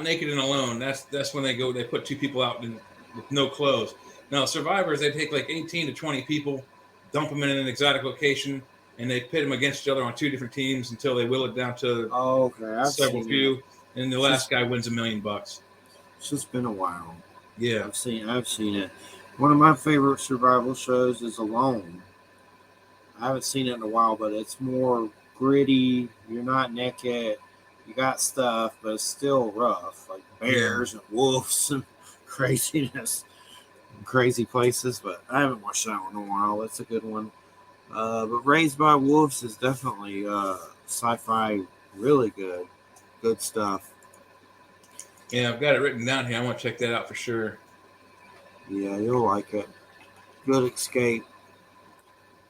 naked and alone. That's when they put 2 people out with no clothes. Now, survivors, they take like 18 to 20 people, dump them in an exotic location, and they pit them against each other on 2 different teams until they will it down to several few, and the last guy wins $1 million. It's just been a while. Yeah, I've seen it. One of my favorite survival shows is Alone. I haven't seen it in a while, but it's more gritty. You're not naked. You got stuff, but it's still rough, like bears and wolves and craziness, crazy places. But I haven't watched that one in a while. It's a good one. But Raised by Wolves is definitely sci-fi, really good stuff. Yeah, I've got it written down here. I want to check that out for sure. Yeah, you'll like it. Good escape.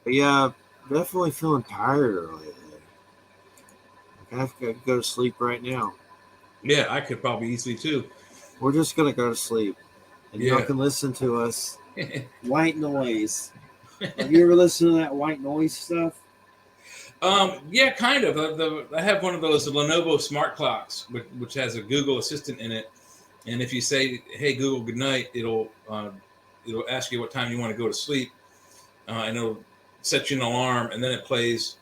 But yeah, definitely feeling tired lately. I have to go to sleep right now. Yeah, I could probably easily too. We're just gonna go to sleep, and y'all can listen to us. White noise. Have you ever listened to that white noise stuff? Yeah, kind of. I have one of those Lenovo smart clocks, which has a Google Assistant in it, and if you say, "Hey Google, good night," it'll ask you what time you want to go to sleep, and it'll set you an alarm, and then it plays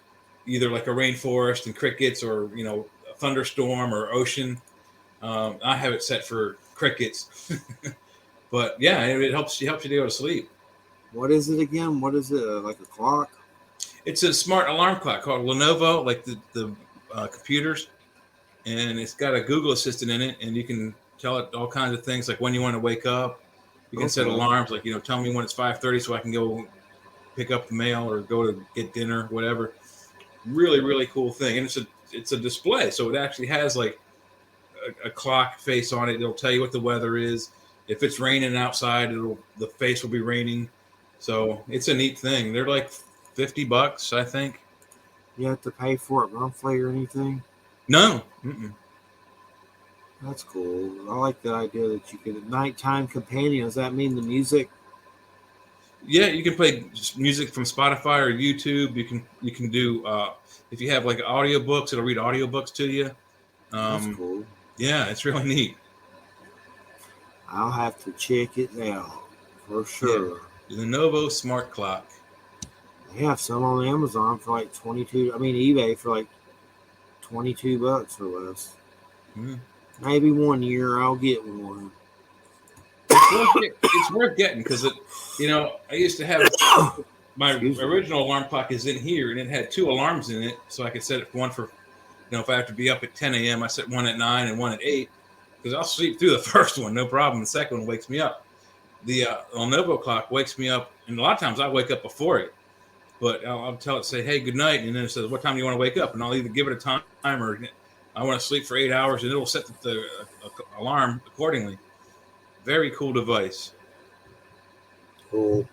either like a rainforest and crickets, or a thunderstorm or ocean. I have it set for crickets, but yeah, it helps you to go to sleep. What is it again? What is it? Like a clock? It's a smart alarm clock called Lenovo, like the computers, and it's got a Google Assistant in it, and you can tell it all kinds of things, like when you want to wake up. You can set alarms, like tell me when it's 5:30 so I can go pick up the mail or go to get dinner, whatever. Really, really cool thing, and it's a display, so it actually has like a clock face on it. It'll tell you what the weather is. If it's raining outside, the face will be raining. So it's a neat thing. They're like $50, I think. You have to pay for it monthly or anything? No. That's cool. I like the idea that you get a nighttime companion. Does that mean the music? Yeah, you can play music from Spotify or YouTube. You can do if you have like audiobooks, it'll read audiobooks to you. That's cool. Yeah, it's really neat. I'll have to check it out for sure. Yeah. Lenovo smart clock. They have some on Amazon for like eBay for like $22 or less. Mm. Maybe one year I'll get one. It's worth getting because I used to have my original alarm clock is in here, and it had 2 alarms in it, so I could set it one for, if I have to be up at 10 a.m., I set one at 9 and one at 8, because I'll sleep through the first one, no problem. The second one wakes me up. The Lenovo clock wakes me up, and a lot of times I wake up before it, but I'll tell it, say, hey, good night, and then it says, what time do you want to wake up? And I'll either give it a time or I want to sleep for 8 hours, and it'll set the alarm accordingly. Very cool device. Cool.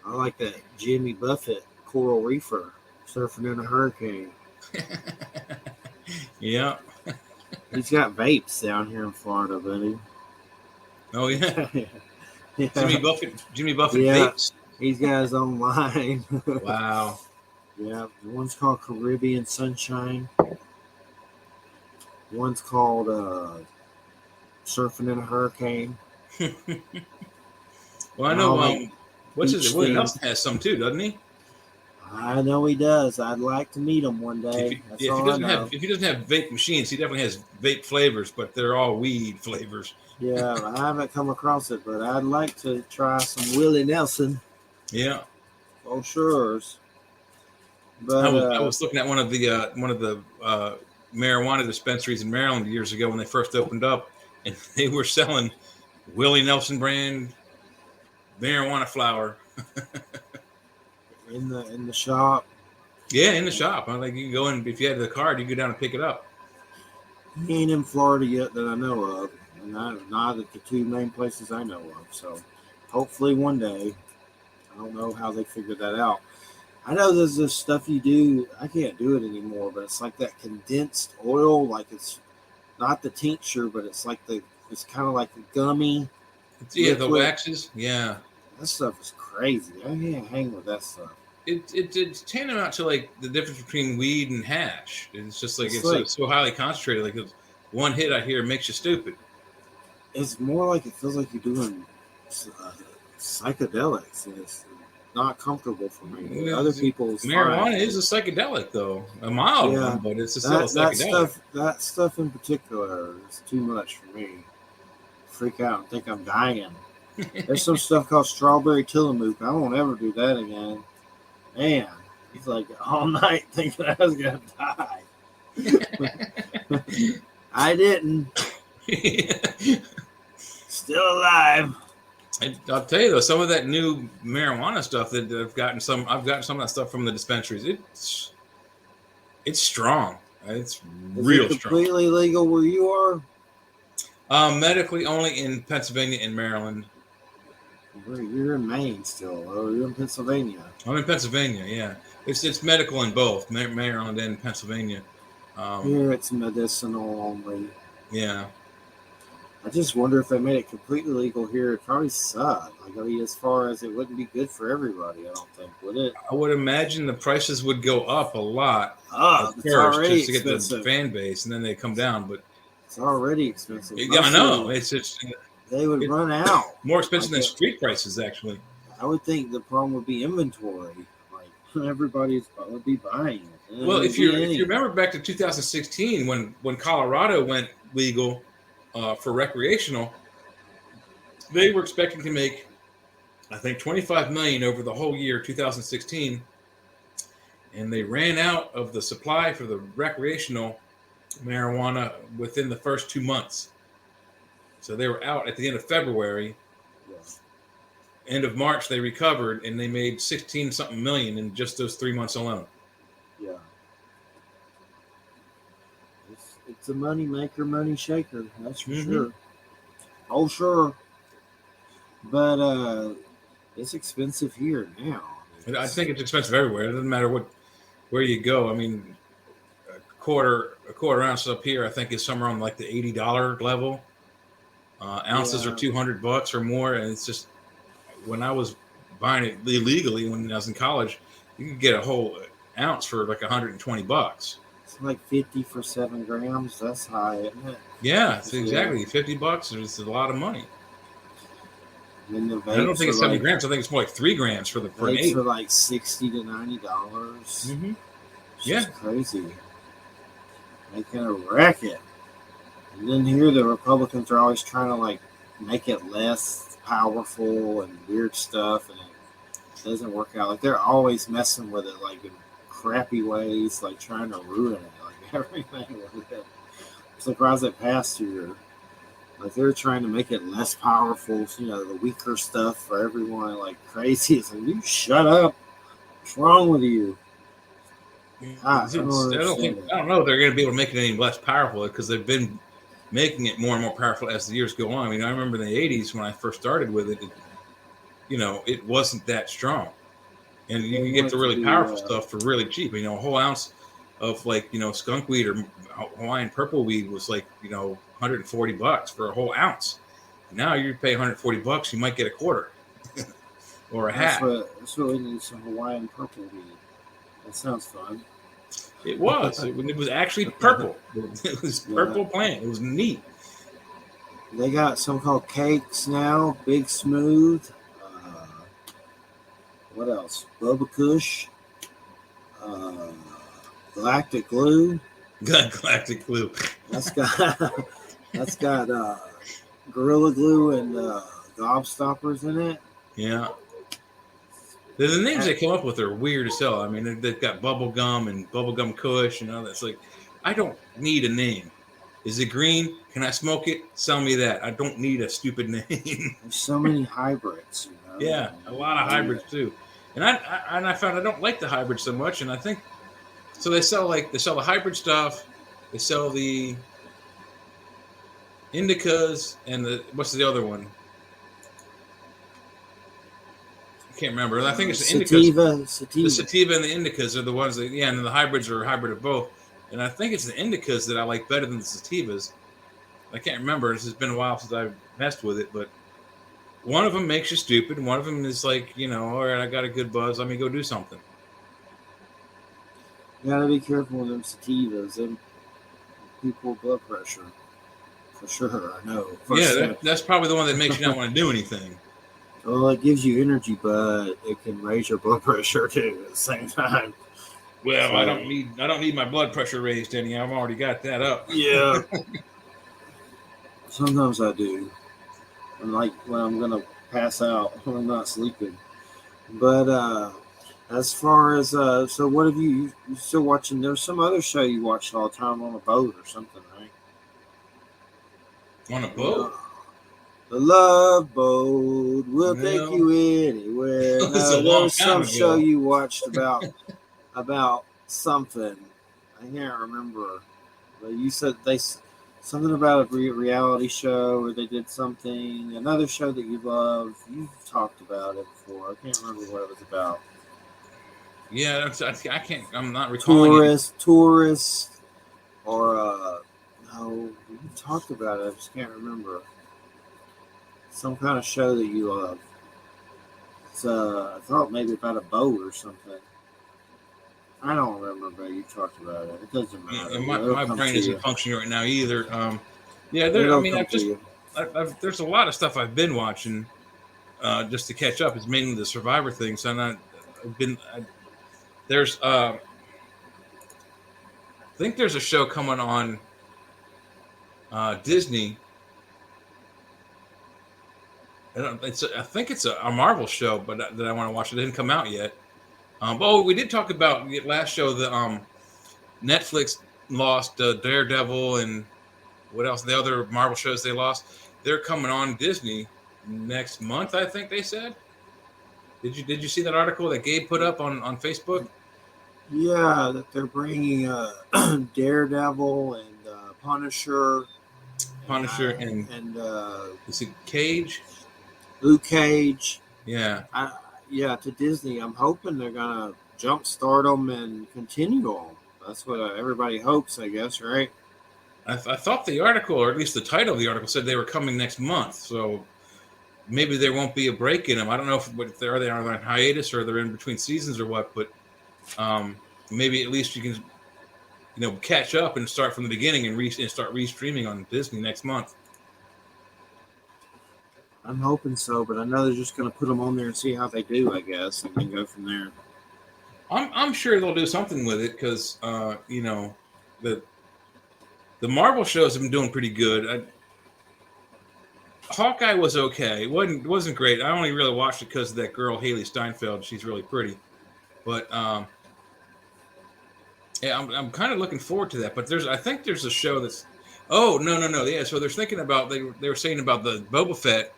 I like that Jimmy Buffett coral reefer surfing in a hurricane. Yeah. He's got vapes down here in Florida, buddy. Oh yeah. Yeah. Jimmy Buffett yeah. vapes. He's got his own line. Wow. Yeah. One's called Caribbean Sunshine. One's called Surfing in a Hurricane. Well, I know. What's his? Willie Nelson has some too, doesn't he? I know he does. I'd like to meet him one day. If he doesn't have vape machines, he definitely has vape flavors, but they're all weed flavors. Yeah, I haven't come across it, but I'd like to try some Willie Nelson. Yeah. Oh, sure. But I was looking at one of the marijuana dispensaries in Maryland years ago when they first opened up, and they were selling Willie Nelson brand marijuana flower. In the shop. Yeah, in the shop. I think you can go in, if you had the card, you can go down and pick it up. He ain't in Florida yet that I know of, and not at the 2 main places I know of. So hopefully one day. I don't know how they figured that out. I know there's this stuff you do. I can't do it anymore, but it's like that condensed oil. Like it's not the tincture, but it's like it's kind of like the gummy. Yeah, the waxes. Yeah. That stuff is crazy. I can't hang with that stuff. It's tantamount to like the difference between weed and hash. It's just like it's so highly concentrated. Like one hit I hear makes you stupid. It's more like it feels like you're doing psychedelics. not comfortable for me. Other people is marijuana fine. is a psychedelic, though, a mild one, but it's still a psychedelic. That stuff in particular is too much for me. Freak out and think I'm dying. There's some stuff called strawberry Tillamook. I won't ever do that again. Man, he's like all night thinking I was gonna die. I didn't. Still alive. I'll tell you though, some of that new marijuana stuff that I've gotten some of that stuff from the dispensaries. It's strong. It's real Is it completely strong. legal where you are? Medically only in Pennsylvania and Maryland. You're in Maine still, or you're in Pennsylvania? I'm in Pennsylvania. Yeah, it's medical in both Maryland and Pennsylvania. Here it's medicinal only. Yeah. I just wonder if they made it completely legal here, it'd probably suck. Like, I mean, as far as it wouldn't be good for everybody, I don't think, would it? I would imagine the prices would go up a lot it's already just to get expensive. the fan base, and then they come down. But it's already expensive. Yeah, I know. It's just they would run out. More expensive than street prices, actually. I would think the problem would be inventory. Like, everybody would be buying it. Well, if you remember back to 2016 when Colorado went legal for recreational, they were expecting to make, I think, $25 million over the whole year 2016, and they ran out of the supply for the recreational marijuana within the first 2 months. So they were out at the end of February. Yeah. End of March, they recovered, and they made 16-something million in just those 3 months alone. Yeah. It's a money maker, money shaker. That's for sure. Oh, sure. But it's expensive here now. I think it's expensive everywhere. It doesn't matter where you go. I mean, a quarter ounce up here, I think, is somewhere on like the $80 level. Ounces are $200 or more, and it's just, when I was buying it illegally when I was in college, you could get a whole ounce for like $120. It's like 50 for 7 grams. That's high, isn't it? Yeah, it's exactly $50. It's a lot of money. And the I don't think it's 7 grams. I think it's more like 3 grams for an eight. For like $60 to $90. Mm-hmm. Yeah, crazy. Making a racket. And then here the Republicans are always trying to like make it less powerful and weird stuff, and it doesn't work out. Like, they're always messing with it, like in crappy ways, like trying to ruin it, like everything with it. I'm surprised it passed here. Like, they're trying to make it less powerful, the weaker stuff for everyone, like crazy. It's like, you shut up. What's wrong with you? I don't know if they're going to be able to make it any less powerful, because they've been making it more and more powerful as the years go on. I mean, I remember in the 80s when I first started with it, it wasn't that strong. And you can get the really powerful stuff for really cheap. A whole ounce of like, skunk weed or Hawaiian purple weed was like, $140 for a whole ounce. Now you pay $140, you might get a quarter or a half. That's what we need, some Hawaiian purple weed. That sounds fun. It was. It was actually purple. It was purple plant. It was neat. They got some called cakes now. Big Smooth. What else? Bubba Kush. Galactic Glue. Galactic Glue. That's got Gorilla Glue and Gobstoppers in it. Yeah. The names they come up with are weird as hell. I mean, they've got Bubble Gum and Bubblegum Kush and all that. It's like, I don't need a name. Is it green? Can I smoke it? Sell me that. I don't need a stupid name. There's so many hybrids. Yeah, a lot of hybrids too. And I found I don't like the hybrids so much. And I think so. They sell the hybrid stuff. They sell the indicas and what's the other one? Can't remember. I think it's the indicas. Sativa. The sativa and the indicas are the ones that, and then the hybrids are a hybrid of both. And I think it's the indicas that I like better than the sativas. I can't remember. It's been a while since I've messed with it, but one of them makes you stupid, and one of them is like, all right, I got a good buzz. Let me go do something. You gotta be careful with them sativas. Them people with blood pressure. For sure, I know. That's probably the one that makes you not want to do anything. Well, it gives you energy, but it can raise your blood pressure too at the same time. Well, So, I don't need my blood pressure raised any. I've already got that up. Yeah. Sometimes I do. And like when I'm gonna pass out when I'm not sleeping. But as far as so what have you still watching? There's some other show you watched all the time on a boat or something, right? On a You know, boat? the Love Boat will take No, you anywhere. it was a No, there long was time some show ago. you watched about something. I can't remember. But you said something about a reality show or they did something. Another show that you love. You've talked about it before. I can't remember what it was about. Yeah, I can't. I'm not recalling it. Tourist, or no, you talked about it. I just can't remember. Some kind of show that you love. It's I thought maybe about a boat or something. I don't remember, but you talked about it. It doesn't Yeah, matter. and It'll my come brain to isn't you. functioning right now either. Yeah, there. I It'll mean, come to you. there's a lot of stuff I've been watching just to catch up. It's mainly the Survivor thing. So there's I think there's a show coming on Disney. I think it's a Marvel show, but that I want to watch. It didn't come out yet. We did talk about the last show. The Netflix lost Daredevil and what else? The other Marvel shows they lost. They're coming on Disney next month. I think they said. Did you see that article that Gabe put up on Facebook? Yeah, that they're bringing Daredevil and Punisher Punisher and and is it Cage? Luke Cage. Yeah, Yeah, to Disney. I'm hoping they're gonna jumpstart them and continue them. That's what everybody hopes, I guess, right? I thought the article, or at least the title of the article, said they were coming next month. So maybe there won't be a break in them. I don't know if they are on hiatus or they're in between seasons or what. But maybe at least you can catch up and start from the beginning and start restreaming on Disney next month. I'm hoping so, but I know they're just gonna put them on there and see how they do, I guess, and then go from there. I'm sure they'll do something with it because the Marvel shows have been doing pretty good. Hawkeye was okay. Wasn't great. I only really watched it because of that girl Haley Steinfeld. She's really pretty, but yeah, I'm kind of looking forward to that. But I think there's a show that's. Oh no yeah. So they're thinking about they were saying about the Boba Fett,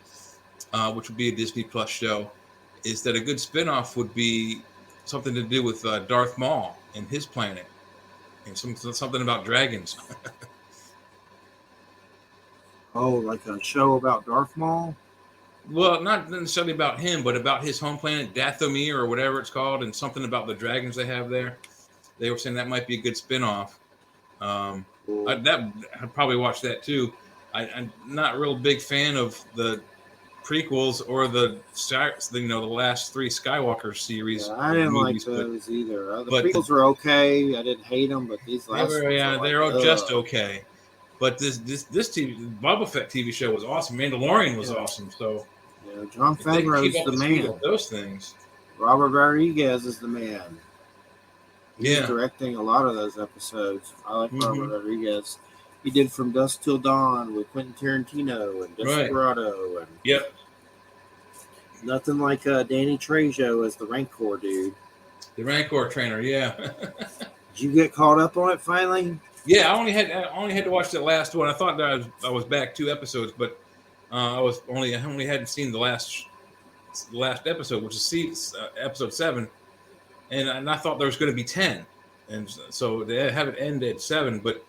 which would be a Disney Plus show, is that a good spinoff would be something to do with Darth Maul and his planet, and something about dragons. Oh, like a show about Darth Maul? Well, not necessarily about him, but about his home planet, Dathomir or whatever it's called, and something about the dragons they have there. They were saying that might be a good spinoff. Cool. I'd probably watch that too. I'm not a real big fan of the prequels or the last three Skywalker series. Yeah, I didn't movies, like those either. The but prequels were okay. I didn't hate them, but these last ones are like, they're all just ugh. okay. But this Boba Fett TV show was awesome. Mandalorian was awesome. So Yeah, John if they can keep Favreau's up the the speed man. of those things. Robert Rodriguez is the man. He's Yeah. directing a lot of those episodes. I like Mhm. Robert Rodriguez. He did From Dusk Till Dawn with Quentin Tarantino and Desperado. And Yep. nothing like Danny Trejo as the Rancor dude. The Rancor trainer. Yeah. Did you get caught up on it finally? Yeah. I only had to watch that last one. I thought that I was back 2 episodes, but I only hadn't seen the last episode, which is episode 7, and I thought there was going to be 10, and so they have it end at 7. But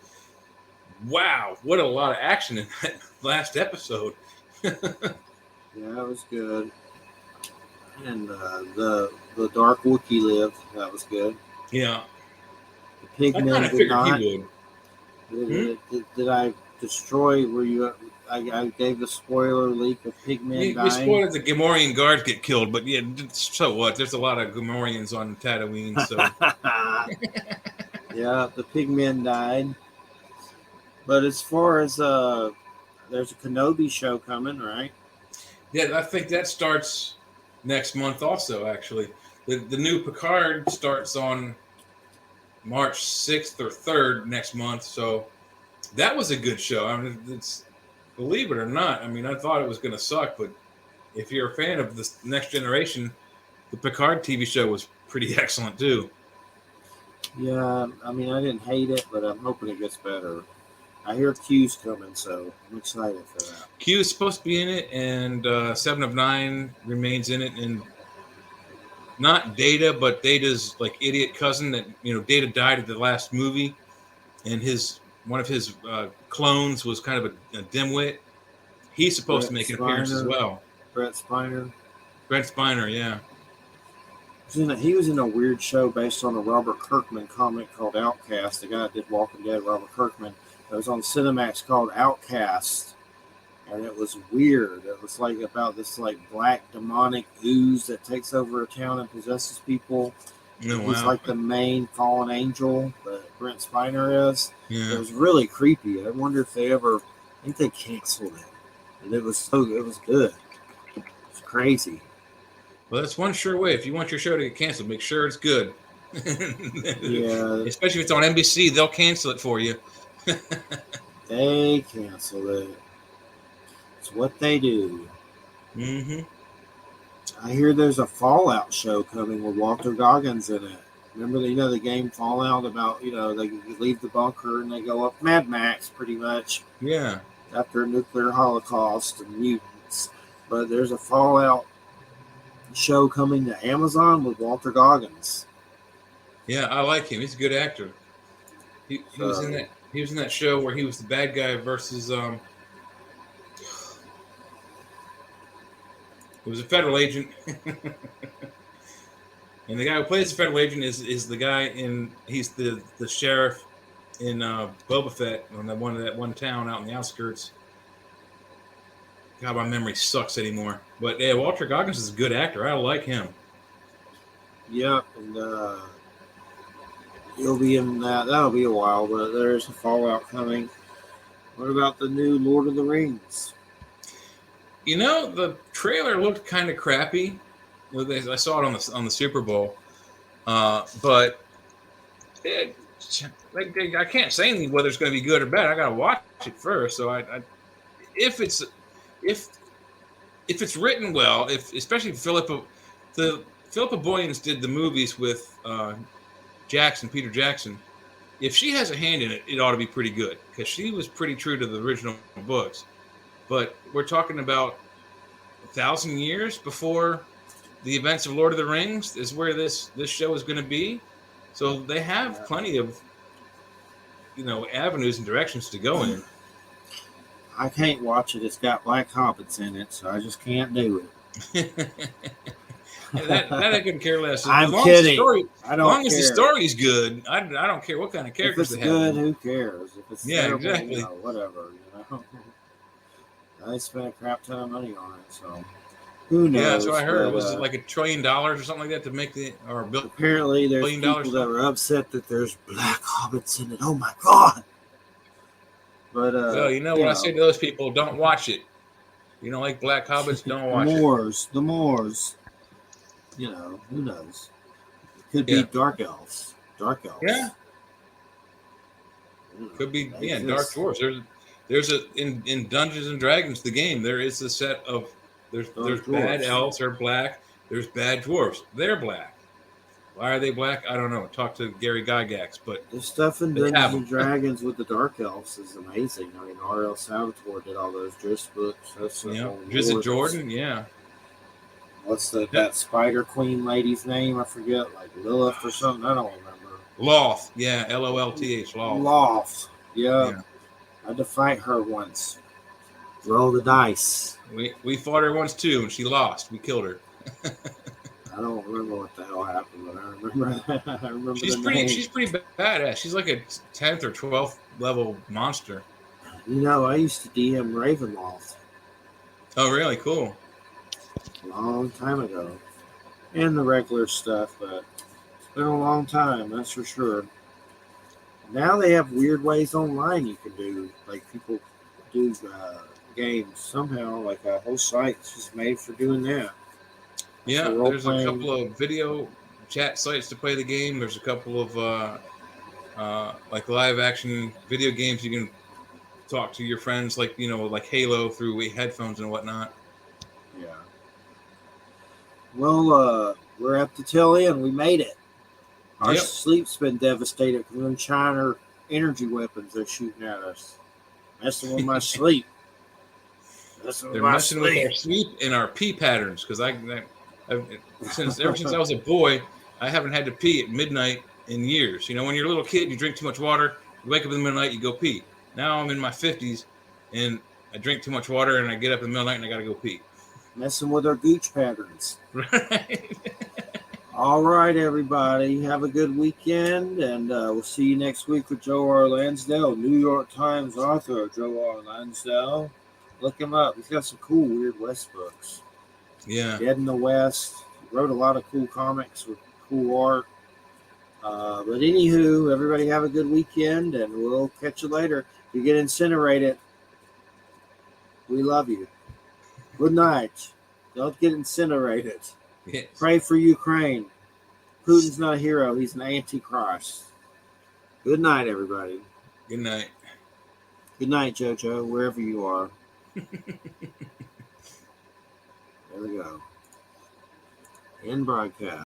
wow, what a lot of action in that last episode! Yeah, it was good. And the Dark Wookiee lived. That was good. Yeah, The I kind Pigmen of did figured not. he would. Did I destroy? Were you? I gave the spoiler leak of Pigmen You dying. spoiled the Gamorrean guards get killed, but yeah, so what? There's a lot of Gamorreans on Tatooine, so Yeah, the Pigmen died. But as far as there's a Kenobi show coming, right? Yeah, I think that starts next month. Also, actually, the new Picard starts on March 6th or 3rd next month. So that was a good show. I mean, it's believe it or not. I mean, I thought it was going to suck, but if you're a fan of this Next Generation, the Picard TV show was pretty excellent too. Yeah, I mean, I didn't hate it, but I'm hoping it gets better. I hear Q's coming, so I'm excited for that. Q is supposed to be in it, and Seven of Nine remains in it, and not Data, but Data's like idiot cousin. That Data died at the last movie, and one of his clones was kind of a dimwit. He's supposed to make an appearance as well. Brett Spiner. Brett Spiner, yeah. He was in a weird show based on a Robert Kirkman comic called Outcast. The guy that did Walking Dead, Robert Kirkman. It was on Cinemax called Outcast, and it was weird. It was like about this like black demonic ooze that takes over a town and possesses people. Oh, He's wow. like the main fallen angel that Brent Spiner is. Yeah. It was really creepy. I wonder if I think they canceled it. And it was good. It's crazy. Well, that's one sure way. If you want your show to get canceled, make sure it's good. Yeah. Especially if it's on NBC, they'll cancel it for you. They cancel it. It's what they do. Mm-hmm. I hear there's a Fallout show coming with Walter Goggins in it. Remember, the game Fallout about, they leave the bunker and they go up Mad Max, pretty much. Yeah. After a nuclear holocaust and mutants. But there's a Fallout show coming to Amazon with Walter Goggins. Yeah, I like him. He's a good actor. He was in that. He was in that show where he was the bad guy versus It was a federal agent, and the guy who plays the federal agent is the guy he's the sheriff in Boba Fett on that one town out in the outskirts. God, my memory sucks anymore. But yeah, Walter Goggins is a good actor. I like him. Yep, and he'll be in that. That'll be a while, but there's a Fallout coming. What about the new Lord of the Rings? The trailer looked kind of crappy. I saw it on the Super Bowl, but I can't say anything whether it's going to be good or bad. I got to watch it first. So if it's written well, especially Philippa Boyens did the movies with Peter Jackson. If she has a hand in it, it ought to be pretty good because she was pretty true to the original books. But we're talking about 1,000 years before the events of Lord of the Rings is where this show is going to be. So they have plenty of, avenues and directions to go in. I can't watch it. It's got black hobbits in it, so I just can't do it. that I couldn't care less. I'm kidding. As long as the story's good, I don't care what kind of characters if it's they have. good, who cares? If it's terrible, exactly. Whatever. I spent a crap ton of money on it, so who knows? Yeah, that's what I heard. Was it like $1 trillion or something like that to make apparently there's people that were upset that there's black hobbits in it. Oh my god! But what I say to those people: don't watch it. You don't like black hobbits? Don't watch the Moors. Who knows? It could be dark elves. Dark elves. Yeah. Could be dark dwarves. There's in Dungeons and Dragons, the game, there is a set of there's bad elves are black, there's bad dwarves. They're black. Why are they black? I don't know. Talk to Gary Gygax, but the stuff in Dungeons and Dragons with the dark elves is amazing. I mean, R.L. Salvatore did all those Driss books. Drizzt Jordan, yeah. What's that Spider Queen lady's name? I forget, like Lilith or something. I don't remember. Loth, yeah, Lolth. Loth, yeah. I had to fight her once. Roll the dice. We fought her once too, and she lost. We killed her. I don't remember what the hell happened, but I remember that. I remember she's pretty badass. She's like a 10th or 12th level monster. I used to DM Ravenloft. Oh, really? Cool. A long time ago. And the regular stuff, but it's been a long time, that's for sure. Now they have weird ways online you can do. Like people do games somehow. Like a whole site's just made for doing that. Yeah, So role there's a playing. couple of video chat sites to play the game. There's a couple of like live action video games you can talk to your friends, like like Halo through headphones and whatnot. Yeah. Well, we're at the tail end. We made it. Our Yep, sleep's been devastated from them China energy weapons they're shooting at us. Messing with my sleep. Messing with they're my messing with sleep. our sleep and our pee patterns because since ever since I was a boy, I haven't had to pee at midnight in years. When you're a little kid, you drink too much water, you wake up in the middle of the night, you go pee. Now I'm in my 50s and I drink too much water and I get up in the middle of the night and I gotta go pee. Messing with our gooch patterns. Right. All right, everybody. Have a good weekend, and we'll see you next week with Joe R. Lansdale, New York Times author Joe R. Lansdale. Look him up. He's got some cool Weird West books. Yeah. Dead in the West. He wrote a lot of cool comics with cool art. But anywho, everybody have a good weekend, and we'll catch you later. If you get incinerated, we love you. Good night. Don't get incinerated. Yes. Pray for Ukraine. Putin's not a hero. He's an antichrist. Good night, everybody. Good night. Good night, JoJo, wherever you are. There we go. End broadcast.